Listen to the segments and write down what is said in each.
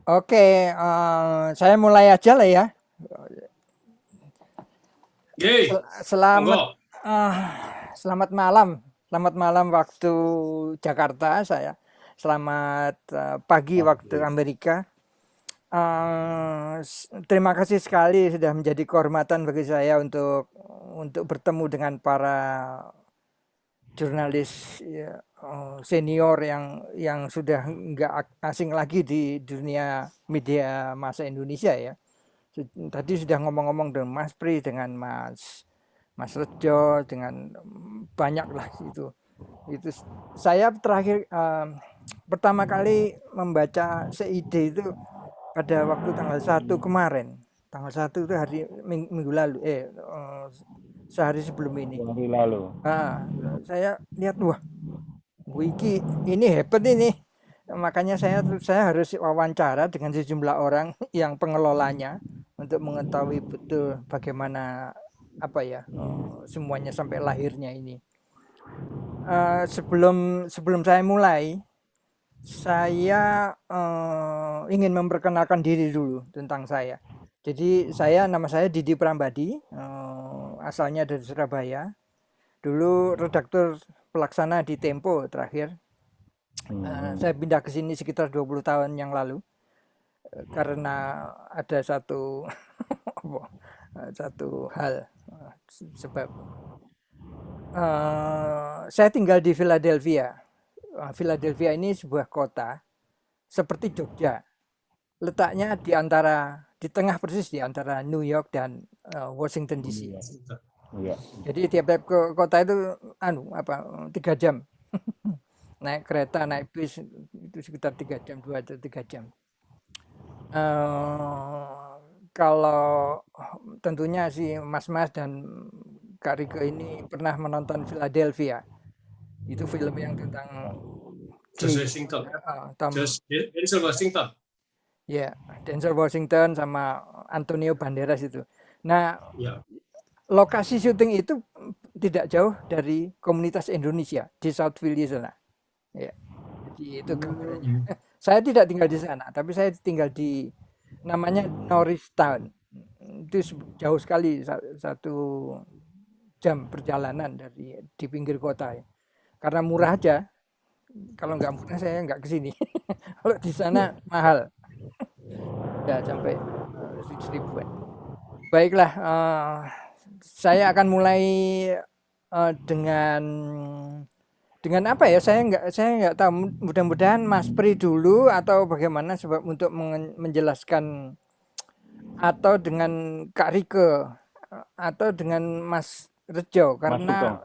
Oke, saya mulai aja lah ya. Yeay, Selamat monggo. ah, selamat malam. Selamat malam waktu Jakarta saya. Selamat pagi waktu Oke. Amerika. Terima kasih sekali sudah menjadi kehormatan bagi saya untuk bertemu dengan para jurnalis ya, senior yang sudah nggak asing lagi di dunia media masa Indonesia ya. Tadi sudah ngomong-ngomong dengan Mas Pri, dengan Mas Rejo, dengan banyak lah itu. Itu saya terakhir pertama kali membaca CID itu pada waktu tanggal 1 kemarin. Tanggal 1 itu hari minggu lalu, sehari sebelum ini. 2 hari lalu. Nah, saya lihat, wah, Wiki ini hebat ini. Makanya saya harus wawancara dengan sejumlah orang yang pengelolanya untuk mengetahui betul bagaimana apa ya semuanya sampai lahirnya ini. Sebelum saya mulai, saya ingin memperkenalkan diri dulu tentang saya. Jadi nama saya Didi Prambadi, asalnya dari Surabaya. Dulu redaktur pelaksana di Tempo terakhir. Saya pindah ke sini sekitar 20 tahun yang lalu karena ada satu hal sebab saya tinggal di Philadelphia. Philadelphia ini sebuah kota seperti Jogja. Letaknya di tengah persis di antara New York dan Washington DC. Iya. Jadi tiap-tiap ke kota itu 3 jam. Naik kereta, naik bis itu sekitar 3 jam, 2 atau 3 jam. Kalau tentunya si Mas-mas dan Kak Rike ini pernah menonton Philadelphia. Itu film yang tentang George Washington. Denzel Washington. Ya, Denzel Washington sama Antonio Banderas itu. Nah, Ya. lokasi syuting itu tidak jauh dari komunitas Indonesia di South Philly sana. Ya, jadi itu gambarannya. Saya tidak tinggal di sana, tapi saya tinggal di namanya Norristown. Itu jauh sekali, 1 jam perjalanan di pinggir kota ya. Karena murah aja. Kalau nggak murah saya nggak ke sini. Kalau di sana mahal. Ya sampai 1.000-an. Baiklah, saya akan mulai dengan apa ya? Saya nggak tahu. Mudah-mudahan Mas Pri dulu atau bagaimana sebab untuk menjelaskan atau dengan Kak Rike atau dengan Mas Rejo karena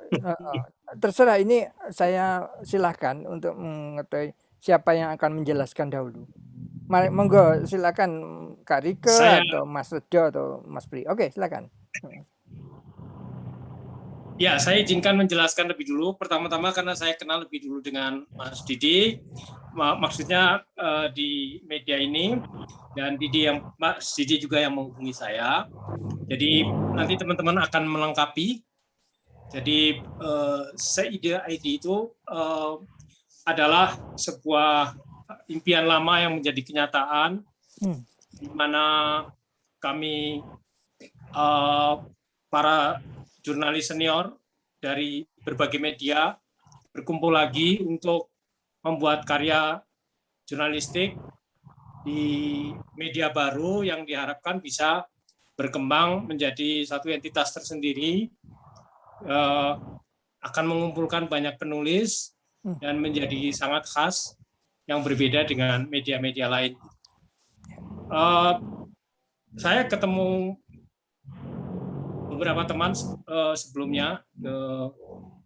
terserah ini saya silahkan untuk mengetahui siapa yang akan menjelaskan dahulu. Monggo silakan Kak Rike atau Mas Rejo atau Mas Pri. Oke, silakan. Ya, saya izinkan menjelaskan lebih dulu. Pertama-tama karena saya kenal lebih dulu dengan Mas Didi, maksudnya di media ini, dan Mas Didi juga yang menghubungi saya. Jadi nanti teman-teman akan melengkapi. Jadi CID itu adalah sebuah impian lama yang menjadi kenyataan, di mana kami para jurnalis senior dari berbagai media berkumpul lagi untuk membuat karya jurnalistik di media baru yang diharapkan bisa berkembang menjadi satu entitas tersendiri, akan mengumpulkan banyak penulis dan menjadi sangat khas yang berbeda dengan media-media lain. Saya ketemu beberapa teman sebelumnya,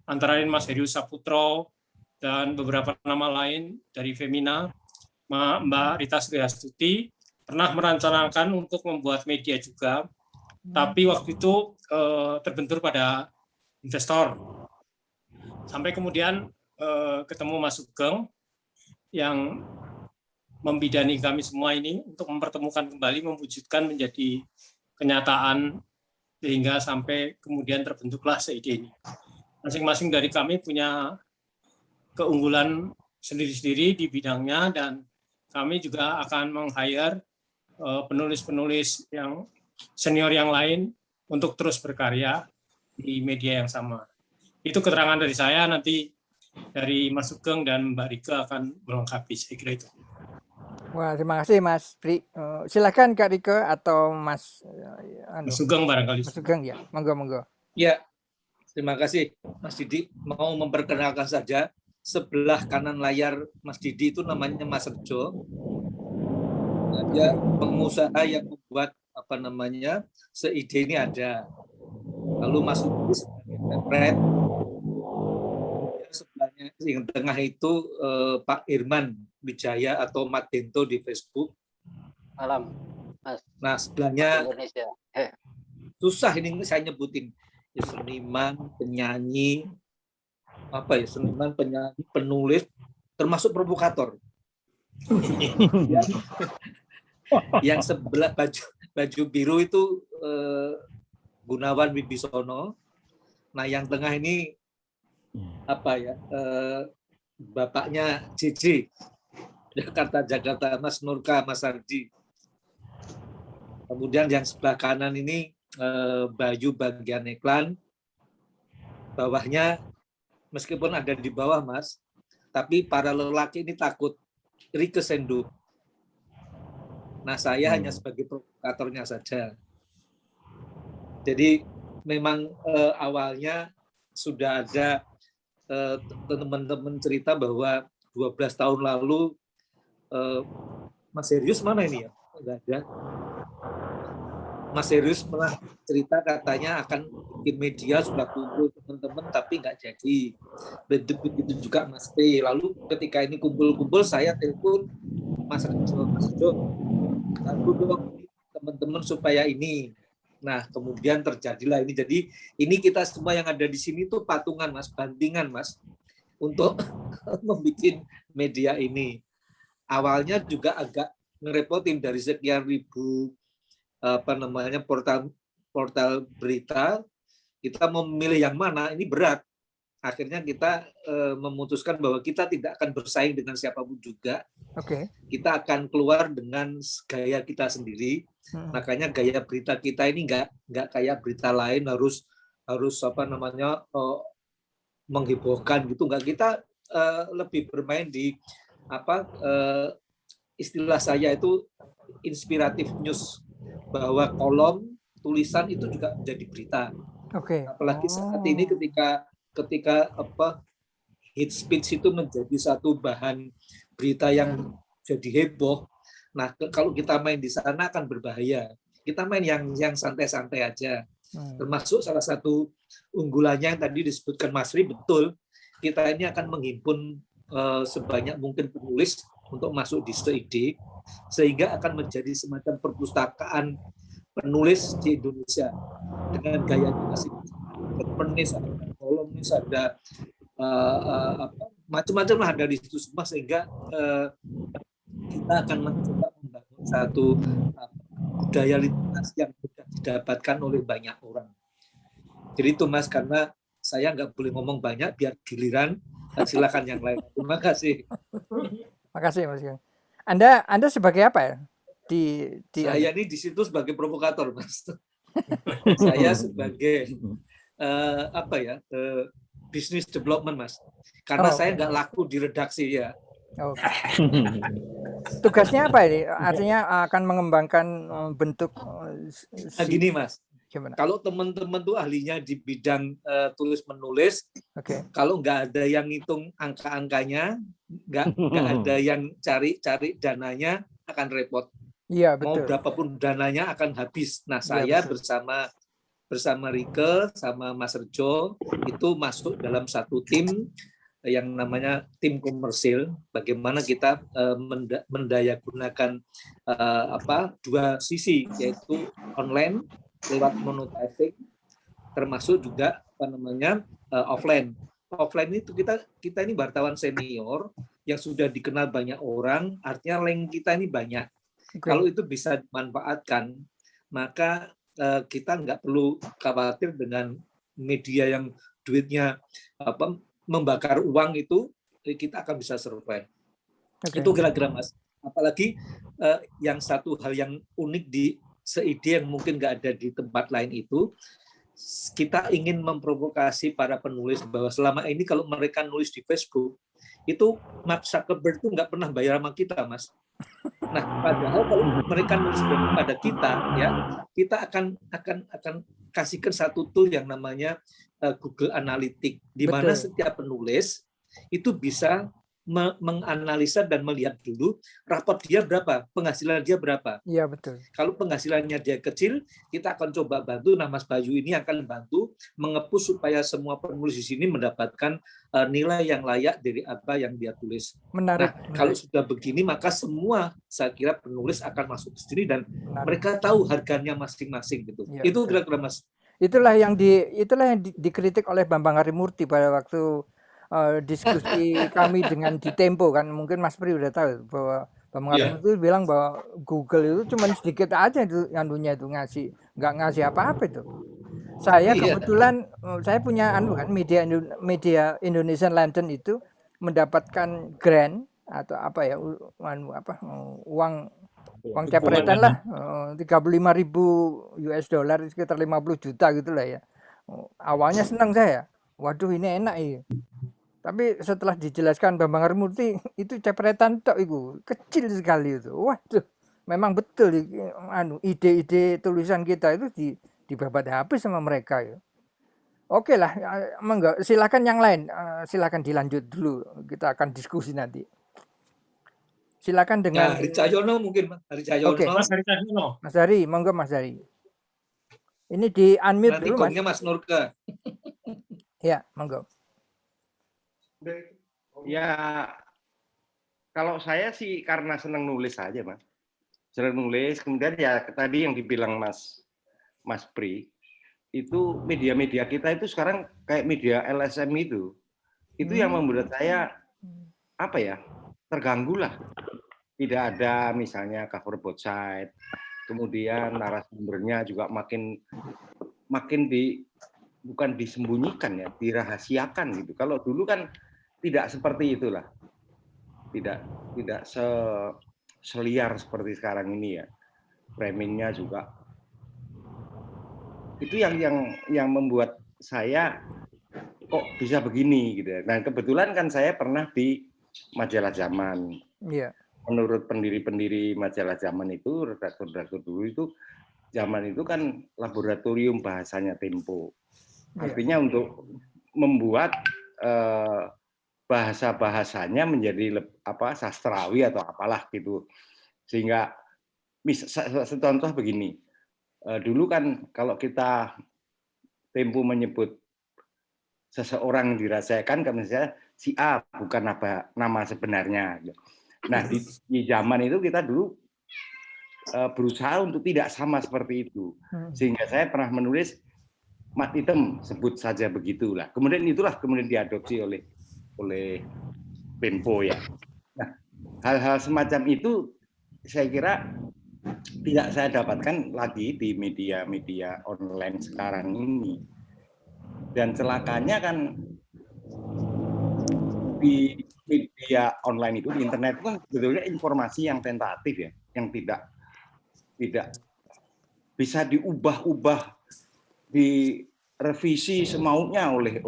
antara lain Mas Herius Saputro dan beberapa nama lain dari Femina, Mbak Rita Sriastuti pernah merencanakan untuk membuat media juga, tapi waktu itu terbentur pada investor. Sampai kemudian ketemu Mas Sugeng yang membidani kami semua ini untuk mempertemukan kembali, mewujudkan menjadi kenyataan sehingga sampai kemudian terbentuklah CID ini. Masing-masing dari kami punya keunggulan sendiri-sendiri di bidangnya, dan kami juga akan meng-hire penulis-penulis yang senior yang lain untuk terus berkarya di media yang sama. Itu keterangan dari saya, nanti dari Mas Sugeng dan Mbak Rike akan melengkapi, saya kira itu. Wah, terima kasih Mas Pri. Silakan Kak Rike atau Mas Mas Sugeng barangkali. Mas Sugeng ya, monggo. Ya, terima kasih Mas Didi. Mau memperkenalkan saja, sebelah kanan layar Mas Didi itu namanya Mas Rejo. Dia pengusaha yang membuat seide ini ada. Lalu Mas Didi sebagai interpret. Sebelahnya yang tengah itu Pak Irman Wijaya atau Mat Dento di Facebook. Malam, Mas. Nah, sebelahnya Indonesia. susah ini saya nyebutin. Ya, seniman, penyanyi, seniman, penyanyi, penulis, termasuk provokator. Yang sebelah baju biru itu Gunawan Wibisono. Nah, yang tengah ini bapaknya JJ Jakarta, Mas Nurka, Mas Ardi. Kemudian yang sebelah kanan ini Bayu bagian iklan. Bawahnya, meskipun ada di bawah Mas, tapi para lelaki ini takut. Rike Senduk. Nah, saya hanya sebagai provokatornya saja. Jadi memang awalnya sudah ada teman-teman cerita bahwa 12 tahun lalu Mas Serius mana ini ya? Enggak ada. Mas Serius pernah cerita katanya akan bikin media, sudah kumpul teman-teman tapi nggak jadi. Begitu juga Mas P. Lalu ketika ini kumpul-kumpul saya telepon Mas Jo, aku dong teman-teman supaya ini. Nah, kemudian terjadilah ini. Jadi ini kita semua yang ada di sini tuh patungan Mas, bandingan Mas untuk membuat media ini. Awalnya juga agak ngerepotin dari sekian ribu portal berita, kita memilih yang mana, ini berat. Akhirnya kita memutuskan bahwa kita tidak akan bersaing dengan siapapun juga. Oke. Kita akan keluar dengan gaya kita sendiri. Makanya gaya berita kita ini nggak kayak berita lain harus menghebohkan gitu. Nggak, kita lebih bermain di istilah saya itu inspiratif news, bahwa kolom tulisan itu juga menjadi berita. Oke. Apalagi saat ini ketika hate speech itu menjadi satu bahan berita yang jadi heboh. Nah, kalau kita main di sana akan berbahaya. Kita main yang santai-santai aja. Termasuk salah satu unggulannya yang tadi disebutkan Mas Ri, betul. Kita ini akan menghimpun sebanyak mungkin penulis untuk masuk di SID, sehingga akan menjadi semacam perpustakaan penulis di Indonesia dengan gaya masing-masing. Penulis, ada kolumnis, ada macam-macam lah ada di situ semua, sehingga kita akan mencoba membangun satu budaya literasi yang mudah didapatkan oleh banyak orang. Jadi itu Mas, karena saya nggak boleh ngomong banyak biar giliran, silakan yang lain. Terima kasih. Makasih Mas Sugeng. Anda sebagai apa ya? Saya ini di situ sebagai provokator, Mas. Saya sebagai business development, Mas. Karena saya nggak laku di redaksi ya. Tugasnya apa ini? Artinya akan mengembangkan bentuk. Gini Mas. Gimana? Kalau teman-teman tuh ahlinya di bidang tulis menulis, kalau nggak ada yang ngitung angka-angkanya, nggak ada yang cari dananya, akan repot. Iya, betul. Mau berapapun dananya akan habis. Nah, saya bersama Rike sama Mas Rejo itu masuk dalam satu tim yang namanya tim komersil. Bagaimana kita mendayagunakan dua sisi, yaitu online lewat monetizing, termasuk juga offline. Offline itu kita ini wartawan senior yang sudah dikenal banyak orang, artinya link kita ini banyak. Kalau itu bisa dimanfaatkan, maka kita nggak perlu khawatir dengan media yang duitnya membakar uang itu, kita akan bisa survive. Itu kira-kira Mas. Apalagi yang satu hal yang unik di seide yang mungkin nggak ada di tempat lain itu, kita ingin memprovokasi para penulis bahwa selama ini kalau mereka nulis di Facebook, itu Mark Zuckerberg itu nggak pernah bayar sama kita, Mas. Nah, padahal kalau mereka nulis kepada kita, ya, kita akan kasihkan satu tool yang namanya Google Analytics, di mana Betul. setiap penulis itu bisa menganalisa dan melihat dulu rapot dia berapa, penghasilan dia berapa. Iya, betul. Kalau penghasilannya dia kecil, kita akan coba bantu. Nah, Mas Bayu ini akan bantu mengepush supaya semua penulis di sini mendapatkan nilai yang layak dari apa yang dia tulis. Menarik. Nah, kalau sudah begini, maka semua saya kira penulis akan masuk ke sini dan Menarik. mereka tahu harganya masing-masing gitu. Ya, Itu betul. kira-kira, Mas. Itulah yang dikritik oleh Bambang Harimurti pada waktu diskusi kami dengan di Tempo kan. Mungkin Mas Pri udah tahu bahwa Bambang Harimurti bilang bahwa Google itu cuma sedikit aja itu anunya itu nggak ngasih apa-apa itu. Saya kebetulan saya punya kan media Indonesian Lantern itu mendapatkan grant atau apa ya uang cepretan lah, 35.000 US dollar, sekitar 50 juta gitu lah ya. Awalnya senang saya, waduh ini enak ya. Tapi setelah dijelaskan Bambang Harimurti, itu cepretan tok itu, kecil sekali itu. Waduh, memang betul ide-ide tulisan kita itu dibabat habis sama mereka ya. Oke lah, monggo silakan yang lain, silakan dilanjut dulu, kita akan diskusi nanti. Silakan dengan Hari Cahyono mungkin, Hari Cahyono. Oke. Mas Hari Cahyono. Mas Hari, monggo Mas Hari. Ini di unmute Nanti dulu Mas. Mas Nurka. Ya, monggo. Ya, kalau saya sih karena senang nulis aja, Mas. Senang nulis, kemudian ya tadi yang dibilang Mas Pri, itu media-media kita itu sekarang kayak media LSM itu yang membuat saya terganggu lah. Tidak ada misalnya cover both side, kemudian narasumbernya juga makin bukan disembunyikan ya, dirahasiakan gitu. Kalau dulu kan tidak seperti itulah, tidak seliar seperti sekarang ini ya. Framingnya juga itu yang membuat saya kok bisa begini gitu. Nah kebetulan kan saya pernah di majalah Zaman. Iya. Menurut pendiri-pendiri majalah Zaman itu, redaktur-redaktur dulu itu, Zaman itu kan laboratorium bahasanya Tempo. Artinya untuk membuat bahasa-bahasanya menjadi sastrawi atau apalah gitu. Sehingga contoh begini. Dulu kan kalau kita Tempo menyebut seseorang dirasakan kan misalnya si A bukan nama sebenarnya. Nah, di zaman itu kita dulu berusaha untuk tidak sama seperti itu. Sehingga saya pernah menulis mat item, sebut saja begitulah. Kemudian itulah diadopsi oleh Tempo ya. Nah, hal-hal semacam itu saya kira tidak saya dapatkan lagi di media-media online sekarang ini. Dan celakanya kan di media online itu, di internet itu kan sebetulnya informasi yang tentatif ya, yang tidak bisa diubah-ubah, direvisi semaunya oleh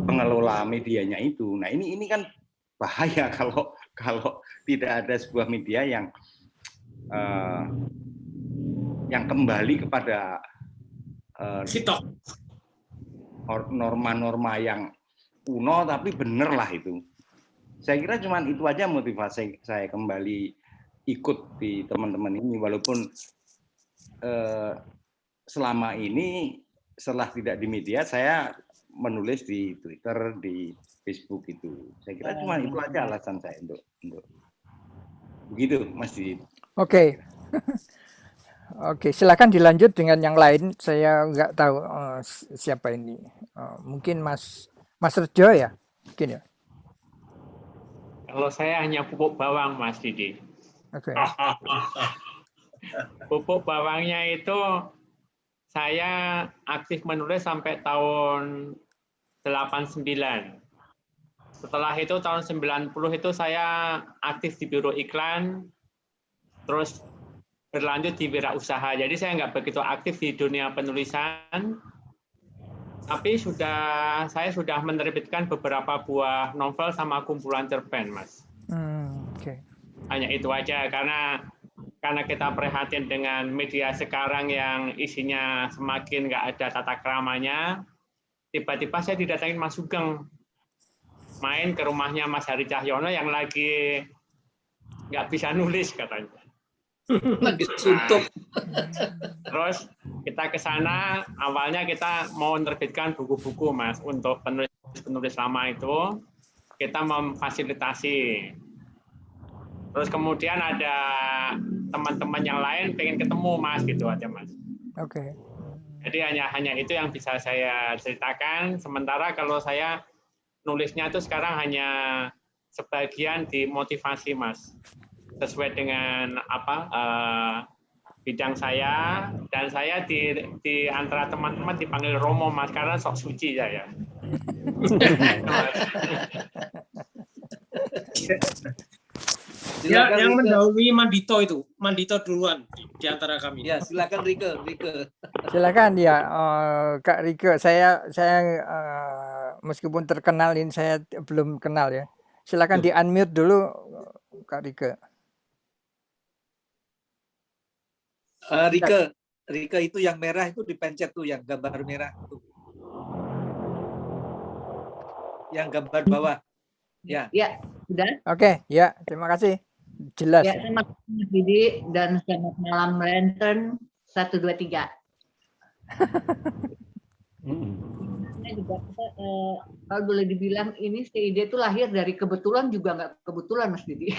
pengelola medianya itu. Nah ini kan bahaya kalau tidak ada sebuah media yang kembali kepada norma-norma yang kuno tapi bener lah itu. Saya kira cuma itu aja motivasi saya kembali ikut di teman-teman ini, walaupun selama ini setelah tidak di media saya menulis di Twitter, di Facebook itu. Saya kira cuma itu aja alasan saya untuk begitu, Mas Didi. Oke. Oke, silakan dilanjut dengan yang lain. Saya nggak tahu siapa ini. Mungkin Mas Rejo ya, mungkin ya. Kalau saya hanya pupuk bawang, Mas Didi. Oke. Pupuk bawangnya itu saya aktif menulis sampai tahun 89. Setelah itu tahun 90 itu saya aktif di biro iklan, terus berlanjut di wirausaha. Jadi saya nggak begitu aktif di dunia penulisan, tapi saya sudah menerbitkan beberapa buah novel sama kumpulan cerpen, Mas. Oke. Hanya itu aja, karena kita prihatin dengan media sekarang yang isinya semakin nggak ada tata keramanya. Tiba-tiba saya didatangin Mas Sugeng, main ke rumahnya Mas Hari Cahyono yang lagi nggak bisa nulis katanya. Lagi suntuk. Terus kita ke sana, awalnya kita mau menerbitkan buku-buku, Mas, untuk penulis lama itu. Kita memfasilitasi. Terus kemudian ada teman-teman yang lain pengen ketemu, Mas, gitu aja, Mas. Oke. Jadi hanya itu yang bisa saya ceritakan. Sementara kalau saya nulisnya itu sekarang hanya sebagian dimotivasi, Mas. Sesuai dengan bidang saya, dan saya di antara teman-teman dipanggil Romo, Mas, karena sok suci saya. Silakan, yang Rike. mendahului Mandito duluan di antara kami. Ya, silakan Rike. Silakan ya, Kak Rike. Saya meskipun terkenal ini saya belum kenal ya. Silakan di unmute dulu, Kak Rike. Rike itu yang merah itu dipencet tuh, yang gambar merah tuh. Yang gambar bawah. Ya. Ya, sudah. Oke, ya, terima kasih. Jelas. Ya, selamat malam Mas Didi dan selamat malam Lantern 1 2 3. Ini juga kalau boleh dibilang ini ide itu lahir dari kebetulan juga nggak kebetulan, Mas Didi.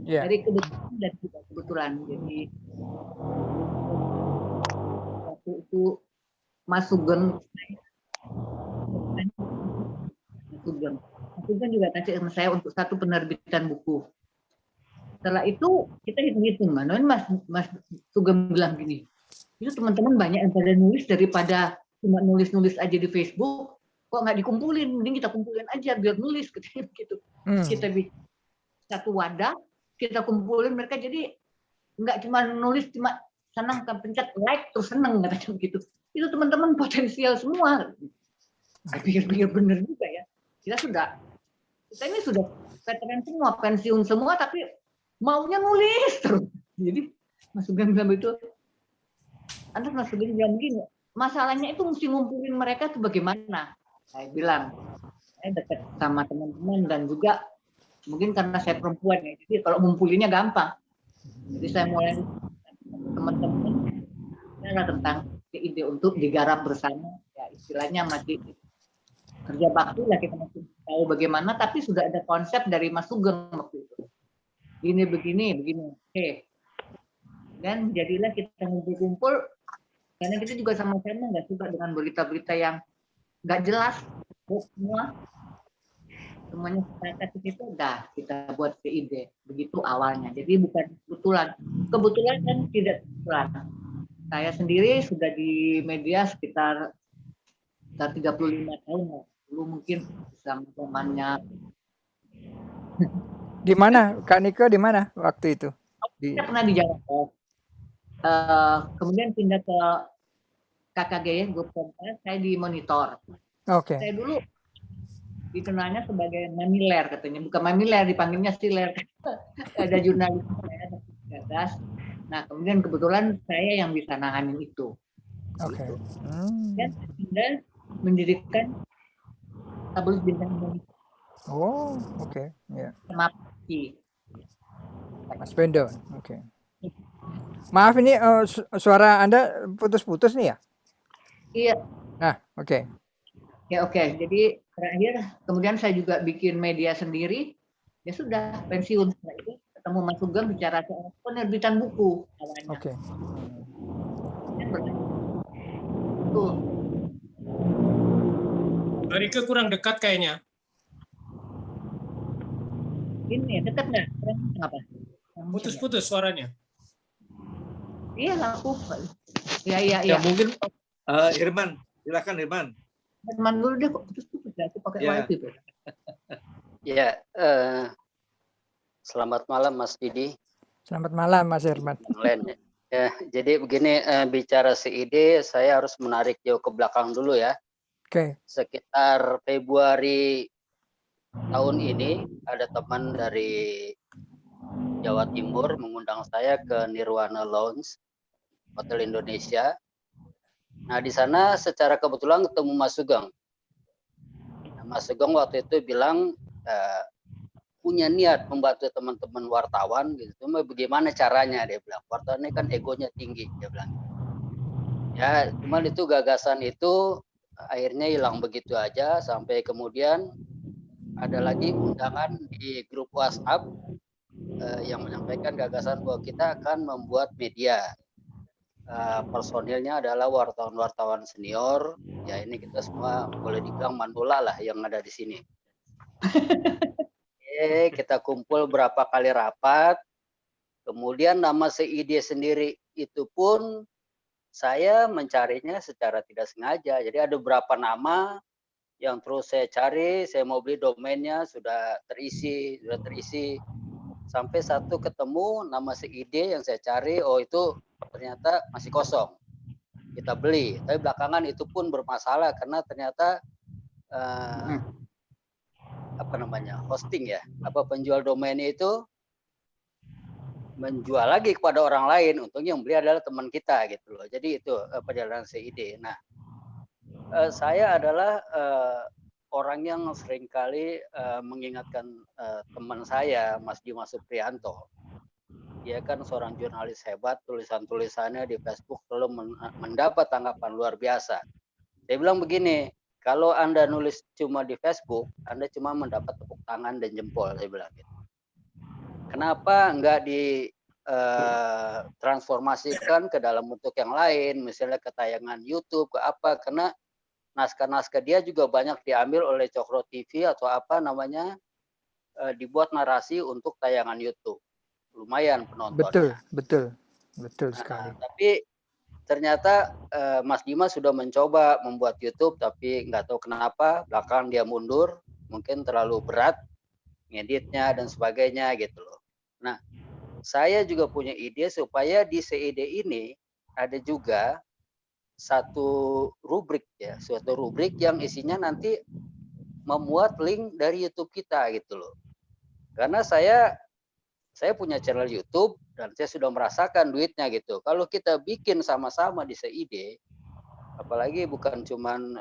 Ya. Dari kebetulan dan juga kebetulan. Jadi waktu itu Mas Sugeng juga kasih sama saya untuk satu penerbitan buku. Setelah itu kita hitung-hitung, Mas Sugeng bilang gini, itu teman-teman banyak yang pada nulis daripada cuma nulis-nulis aja di Facebook, kok nggak dikumpulin, mending kita kumpulin aja biar nulis gitu. Kita bikin satu wadah, kita kumpulin mereka, jadi nggak cuma nulis, cuma senang pencet like terus seneng katanya begitu. Itu teman-teman potensial semua. Saya pikir-pikir bener juga ya. Kita ini sudah veteran semua, pensiun semua, tapi maunya nulis terus. Jadi Mas Sugeng bilang itu, Mas Sugeng bilang begini, masalahnya itu mesti ngumpulin mereka itu bagaimana? Saya bilang, saya dekat sama teman-teman dan juga mungkin karena saya perempuan ya, jadi kalau ngumpulinnya gampang. Jadi saya mulai teman-teman tentang ide untuk digarap bersama, ya istilahnya masih kerja bakti lah, kita masih tahu bagaimana, tapi sudah ada konsep dari Mas Sugeng waktu itu. Ini begini. Oke. Dan jadilah kita ngumpul-kumpul, karena kita juga sama-sama nggak suka dengan berita-berita yang nggak jelas. Semuanya sepakat itu udah kita buat ide. Begitu awalnya. Jadi bukan kebetulan kan tidak kebetulan. Saya sendiri sudah di media sekitar 35 tahun. Dulu mungkin zamannya. Di mana, Kak Nike, di mana waktu itu? Saya pernah di Jakarta. Kemudian pindah ke KKG, Grup Kompas, saya di Monitor. Oke. Saya dulu dikenalnya sebagai mamiler katanya, bukan mamiler, dipanggilnya siler. Ada jurnalis saya gagas. Nah, kemudian kebetulan saya yang bisa nanganin itu. Oke. Gitu. Dan pindah mendirikan tabloid Bintang Indonesia. Oh, oke. Ya. Sama Paki. Mas Bendo. Oke. Maaf ini suara Anda putus-putus nih ya? Iya. Nah, oke. Ya oke. Jadi terakhir kemudian saya juga bikin media sendiri. Ya sudah pensiun setelah itu ketemu Mas Sugeng bicara soal penerbitan buku awalnya. Oke. Tuh. Rike kurang dekat kayaknya. Ini dekat nggak? Apa? Putus-putus suaranya. Iya laku. Iya. Ya mungkin Irman, silakan Irman. Irman dulu deh, kok putus-putus ya, aku pakai wifi. Ya, selamat malam Mas Didi. Selamat malam Mas Herman. Yang lain ya. Ya, jadi begini, bicara CID, saya harus menarik jauh ke belakang dulu ya. Oke. Sekitar Februari tahun ini, ada teman dari Jawa Timur mengundang saya ke Nirwana Lounge, Hotel Indonesia. Nah, di sana secara kebetulan ketemu Mas Sugeng. Nah, Mas Sugeng waktu itu bilang, punya niat membantu teman-teman wartawan gitu. Cuma bagaimana caranya, dia bilang. Wartawan ini kan egonya tinggi, dia bilang. Ya, cuman itu gagasan itu akhirnya hilang begitu aja sampai kemudian ada lagi undangan di grup WhatsApp yang menyampaikan gagasan bahwa kita akan membuat media. Personilnya adalah wartawan-wartawan senior. Ya, ini kita semua boleh dibilang mandola lah yang ada di sini. Kita kumpul berapa kali rapat, kemudian nama CID sendiri itu pun saya mencarinya secara tidak sengaja. Jadi ada beberapa nama yang terus saya cari, saya mau beli domainnya sudah terisi, sampai satu ketemu nama CID yang saya cari, oh itu ternyata masih kosong. Kita beli, tapi belakangan itu pun bermasalah karena ternyata hosting ya, penjual domainnya itu menjual lagi kepada orang lain, untungnya yang beli adalah teman kita gitu loh. Jadi itu perjalanan CID. Nah, saya adalah orang yang seringkali mengingatkan teman saya, Mas Dimas Supriyanto. Dia kan seorang jurnalis hebat, tulisan-tulisannya di Facebook selalu mendapat tanggapan luar biasa. Dia bilang begini, kalau Anda nulis cuma di Facebook, Anda cuma mendapat tepuk tangan dan jempol, saya bilang gitu. Kenapa enggak transformasikan ke dalam bentuk yang lain, misalnya ke tayangan YouTube, ke apa, karena naskah-naskah dia juga banyak diambil oleh Cokro TV atau dibuat narasi untuk tayangan YouTube. Lumayan penontonnya. Betul sekali. Tapi ternyata Mas Dimas sudah mencoba membuat YouTube, tapi nggak tahu kenapa belakangan dia mundur, mungkin terlalu berat ngeditnya dan sebagainya gitu loh. Nah, saya juga punya ide supaya di CID ini ada juga suatu rubrik yang isinya nanti memuat link dari YouTube kita gitu loh. Karena saya punya channel YouTube dan saya sudah merasakan duitnya gitu. Kalau kita bikin sama-sama di CID, apalagi bukan cuman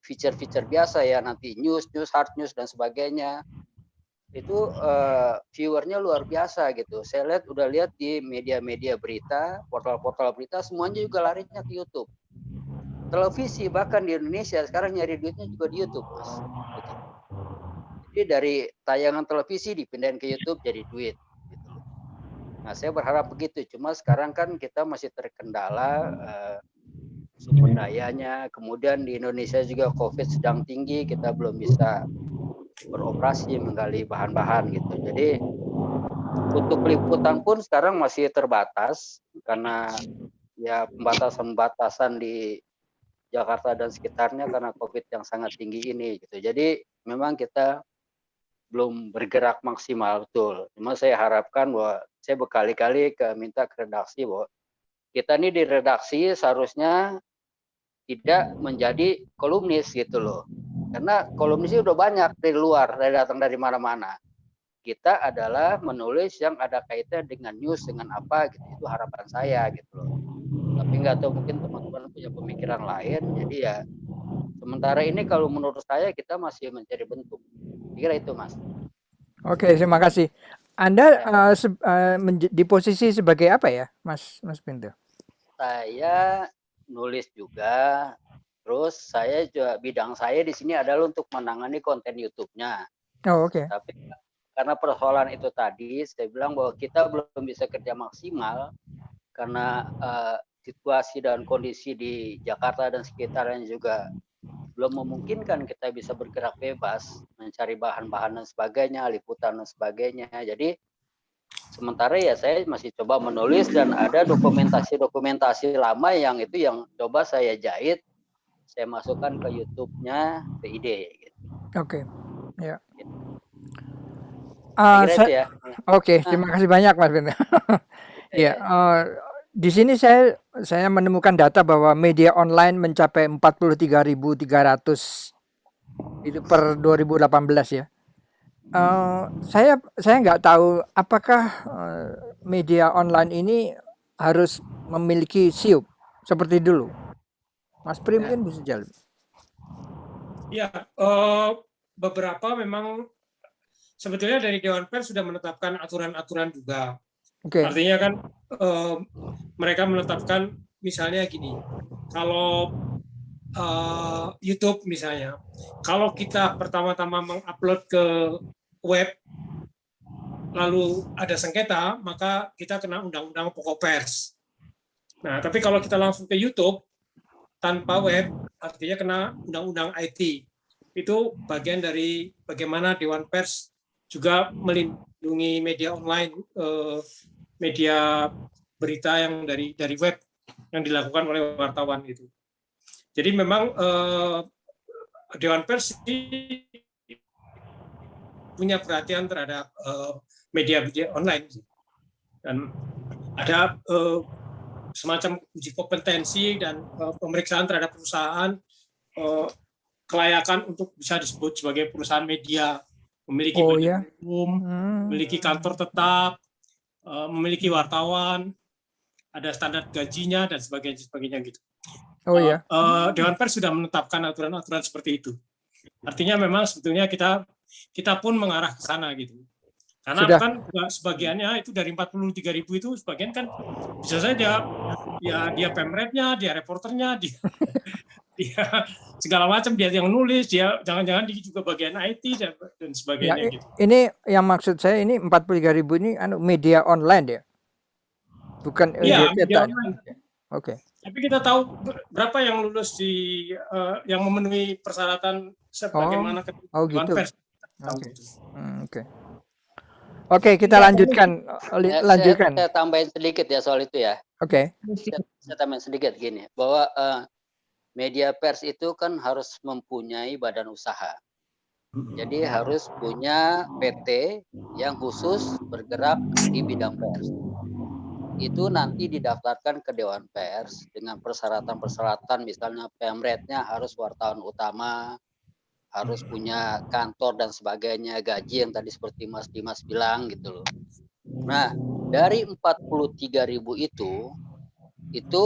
feature-feature biasa ya, nanti news, hard news dan sebagainya, itu viewernya luar biasa gitu. Saya udah lihat di media-media berita, portal-portal berita, semuanya juga larinya ke YouTube. Televisi bahkan di Indonesia sekarang nyari duitnya juga di YouTube, Mas. Gitu. Jadi dari tayangan televisi dipindahin ke YouTube jadi duit. Gitu. Nah, saya berharap begitu. Cuma sekarang kan kita masih terkendala sumber dayanya. Kemudian di Indonesia juga COVID sedang tinggi, kita belum bisa beroperasi menggali bahan-bahan gitu. Jadi untuk liputan pun sekarang masih terbatas karena ya pembatasan di Jakarta dan sekitarnya karena COVID yang sangat tinggi ini gitu. Jadi memang kita belum bergerak maksimal betul. Cuma saya harapkan bahwa saya berkali-kali minta ke redaksi bahwa kita ini di redaksi seharusnya tidak menjadi kolumnis gitu loh. Karena kolumnisnya udah banyak dari luar, datang dari mana-mana. Kita adalah menulis yang ada kaitan dengan news, dengan apa gitu. Itu harapan saya gitu loh. Tapi nggak tahu mungkin teman-teman punya pemikiran lain. Jadi ya sementara ini kalau menurut saya kita masih mencari bentuk. Kira itu, Mas. Oke, terima kasih. Anda di posisi sebagai apa ya, Mas Pinto? Saya nulis juga. Terus saya juga bidang saya di sini adalah untuk menangani konten YouTube-nya. Oh, oke. Tapi karena persoalan itu tadi, saya bilang bahwa kita belum bisa kerja maksimal karena situasi dan kondisi di Jakarta dan sekitarnya juga belum memungkinkan kita bisa bergerak bebas, mencari bahan-bahan dan sebagainya, liputan dan sebagainya. Jadi sementara ya saya masih coba menulis dan ada dokumentasi lama yang coba saya jahit, saya masukkan ke YouTube-nya CID. Gitu. Oke. Ya. Kira itu Saya, ya. oke, terima kasih banyak Mas Ben. Ya, di sini saya menemukan data bahwa media online mencapai 43.300 itu per 2018 ya. Saya nggak tahu apakah media online ini harus memiliki SEO seperti dulu. Mas Pri mungkin bisa jawab. Ya, beberapa memang sebetulnya dari Dewan Pers sudah menetapkan aturan-aturan juga. Oke. Artinya kan mereka menetapkan misalnya gini, kalau YouTube misalnya, kalau kita pertama-tama mengupload ke web, lalu ada sengketa, maka kita kena undang-undang pokok pers. Nah, tapi kalau kita langsung ke YouTube tanpa web, artinya kena undang-undang IT. Itu bagian dari bagaimana Dewan Pers juga melindungi media online, media berita yang dari web yang dilakukan oleh wartawan itu. Jadi memang Dewan Pers punya perhatian terhadap media online dan ada semacam uji kompetensi dan pemeriksaan terhadap perusahaan kelayakan untuk bisa disebut sebagai perusahaan media, memiliki badan hukum, memiliki kantor tetap, memiliki wartawan, ada standar gajinya dan sebagainya gitu. Dewan Pers sudah menetapkan aturan-aturan seperti itu. Artinya memang sebetulnya kita pun mengarah ke sana gitu. Karena sudah. Kan sebagiannya itu dari 43.000 itu sebagian kan bisa saja ya dia pemretnya, dia reporternya, dia segala macam, dia yang nulis, dia jangan-jangan dia juga bagian IT dan sebagainya ya, gitu. Ini yang maksud saya ini 43.000 ini media online ya. Bukan media online. Oke. Tapi kita tahu berapa yang lulus yang memenuhi persyaratan sebagaimana gitu. Pers. Oke, kita lanjutkan. Saya tambahin sedikit ya soal itu ya. Oke. Saya tambahin sedikit gini, bahwa media pers itu kan harus mempunyai badan usaha. Jadi harus punya PT yang khusus bergerak di bidang pers. Itu nanti didaftarkan ke Dewan Pers dengan persyaratan-persyaratan, misalnya pemretnya harus wartawan utama, harus punya kantor dan sebagainya, gaji yang tadi seperti Mas Dimas bilang gitu loh. Nah, dari 43.000 itu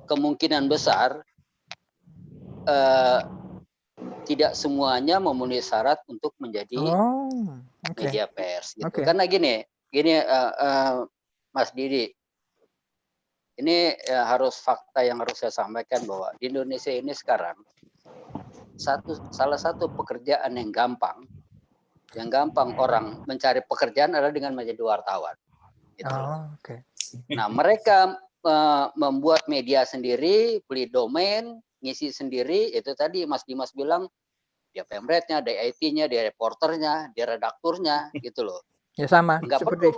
kemungkinan besar tidak semuanya memenuhi syarat untuk menjadi media pers gitu. Karena gini Mas Didi, ini harus fakta yang harus saya sampaikan bahwa di Indonesia ini sekarang salah satu pekerjaan yang gampang orang mencari pekerjaan adalah dengan menjadi wartawan. Gitu. Nah, mereka membuat media sendiri, beli domain, ngisi sendiri. Itu tadi Mas Dimas bilang, dia pemretnya, dia IT-nya, dia reporternya, dia redakturnya, gitu loh. Ya sama. Nggak perlu.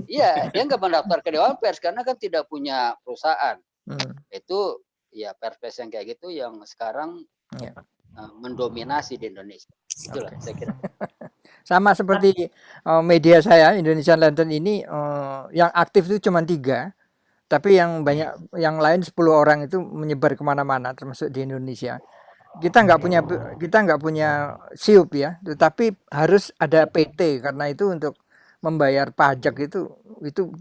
Iya, dia nggak mendaftar ke Dewan Pers karena kan tidak punya perusahaan. Itu ya pers yang kayak gitu yang sekarang mendominasi di Indonesia. Itulah saya kira. Sama seperti media saya, Indonesian Lantern ini yang aktif itu cuma 3, tapi yang lain 10 orang itu menyebar kemana-mana, termasuk di Indonesia. Kita nggak punya SIUP ya, tetapi harus ada PT karena itu untuk membayar pajak itu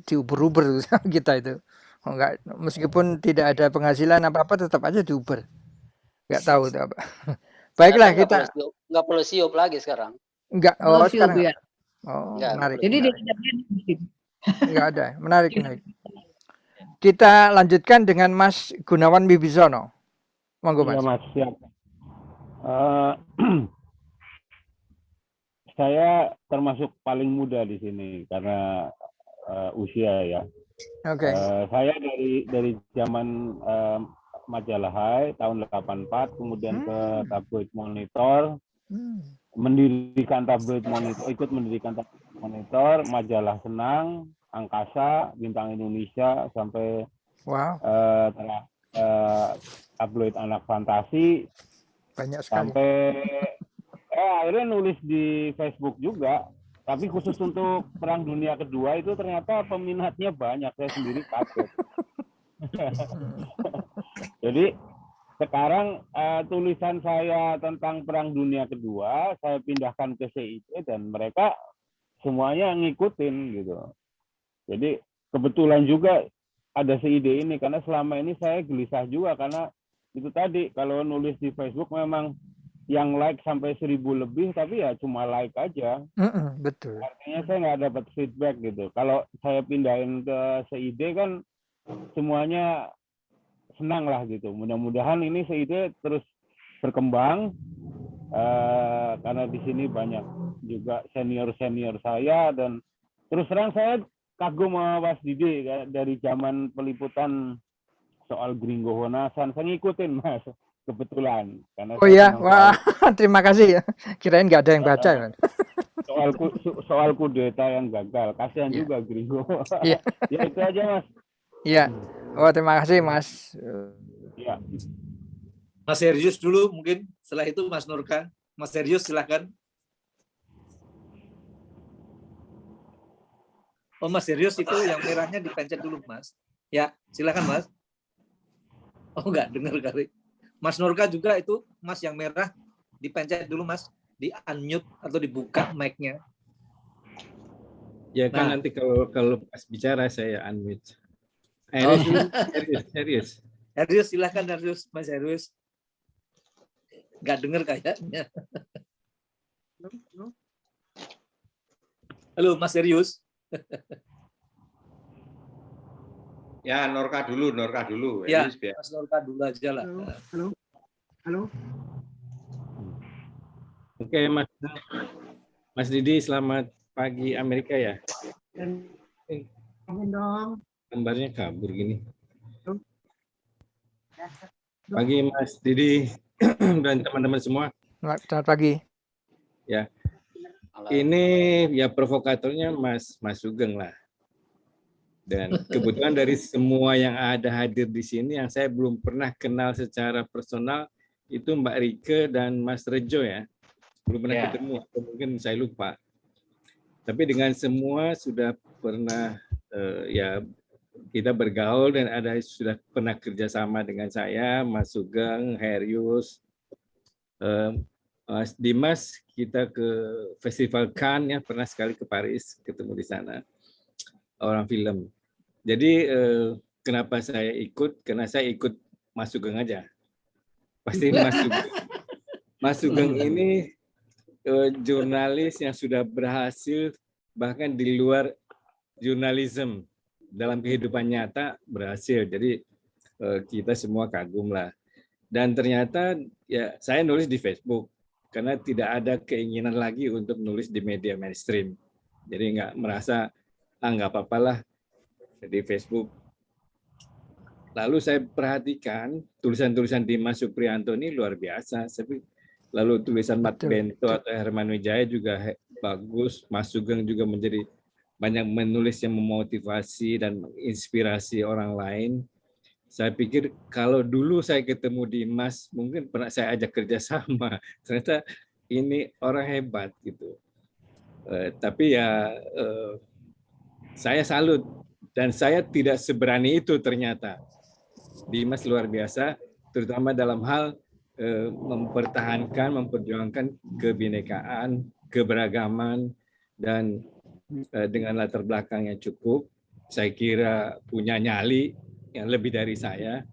diuber-uber kita itu. Enggak, meskipun tidak ada penghasilan apa-apa tetap aja diuber. Nggak tahu itu apa. Baiklah, kita nggak perlu SIUP lagi sekarang. Enggak, sekarang ya. Menarik. Jadi enggak ada, menarik. Kita lanjutkan dengan Mas Gunawan Wibisono. Monggo Mas. Ya Mas, siap. Saya termasuk paling muda di sini karena usia ya. Oke. Saya dari zaman majalah Hai tahun 84, kemudian ke Tabloid Monitor, mendirikan Tabloid Monitor, ikut mendirikan Tabloid Monitor, majalah Senang, Angkasa, Bintang Indonesia, sampai Tabloid Anak Fantasi, banyak sekali. sampai akhirnya nulis di Facebook juga. Tapi khusus untuk Perang Dunia Kedua itu ternyata peminatnya banyak. Saya sendiri kaget. Jadi sekarang tulisan saya tentang Perang Dunia Kedua saya pindahkan ke CID dan mereka semuanya ngikutin gitu. Jadi kebetulan juga ada CID ini karena selama ini saya gelisah juga karena itu tadi kalau nulis di Facebook memang yang like sampai 1.000 lebih tapi ya cuma like aja. Betul. Artinya saya nggak dapat feedback gitu. Kalau saya pindahin ke CID kan semuanya senang lah gitu. Mudah-mudahan ini CID terus berkembang karena di sini banyak juga senior-senior saya dan terus terang saya kagum sama Mas Didi dari zaman peliputan soal Gringo Honasan. Saya ngikutin Mas kebetulan karena Oh iya, wah terima kasih ya. Kirain nggak ada yang baca. soal kudeta yang gagal. Kasihan juga Gringo. Iya. Ya itu aja Mas. Iya. Oh terima kasih Mas. Ya. Mas Serius dulu mungkin, setelah itu Mas Nurka. Mas Serius silahkan. Oh Mas Serius itu yang merahnya dipencet dulu Mas. Ya silakan Mas. Oh enggak dengar kali. Mas Nurka juga itu Mas yang merah dipencet dulu Mas, di unmute atau dibuka mic-nya. Ya kan nanti kalau pas bicara saya unmute. Serius. Serius silahkan Serius Mas Serius. Enggak dengar kayaknya. Halo Mas Serius. Ya, Norka dulu. Ya, Mas Norka dulu aja lah. Halo. Oke, Mas Didi, selamat pagi Amerika ya. Dong. Gambarnya kabur gini. Pagi Mas Didi dan teman-teman semua. Selamat pagi. Ya. Ini ya provokatornya Mas Sugeng lah. Dan kebetulan dari semua yang ada hadir di sini yang saya belum pernah kenal secara personal itu Mbak Rike dan Mas Rejo ya. Belum pernah ketemu atau mungkin saya lupa. Tapi dengan semua sudah pernah ya kita bergaul dan sudah pernah kerjasama dengan saya, Mas Sugeng, Herius, Mas Dimas, kita ke Festival Cannes ya, pernah sekali ke Paris, ketemu di sana orang film. Jadi kenapa saya ikut? Karena saya ikut Mas Sugeng aja. Pasti Mas Sugeng ini jurnalis yang sudah berhasil bahkan di luar jurnalisme dalam kehidupan nyata berhasil. Jadi kita semua kagum lah. Dan ternyata ya saya nulis di Facebook karena tidak ada keinginan lagi untuk nulis di media mainstream. Jadi nggak merasa nggak apa-apalah di Facebook. Lalu saya perhatikan tulisan-tulisan Dimas Supriyanto ini luar biasa. Lalu tulisan Mat Bento atau Herman Wijaya juga bagus. Mas Sugeng juga menjadi banyak menulis yang memotivasi dan menginspirasi orang lain. Saya pikir kalau dulu saya ketemu Dimas, mungkin pernah saya ajak kerjasama. Ternyata ini orang hebat gitu. Tapi ya saya salut. Dan saya tidak seberani itu ternyata. Dimas luar biasa, terutama dalam hal mempertahankan, memperjuangkan kebinekaan, keberagaman, dan dengan latar belakang yang cukup. Saya kira punya nyali yang lebih dari saya.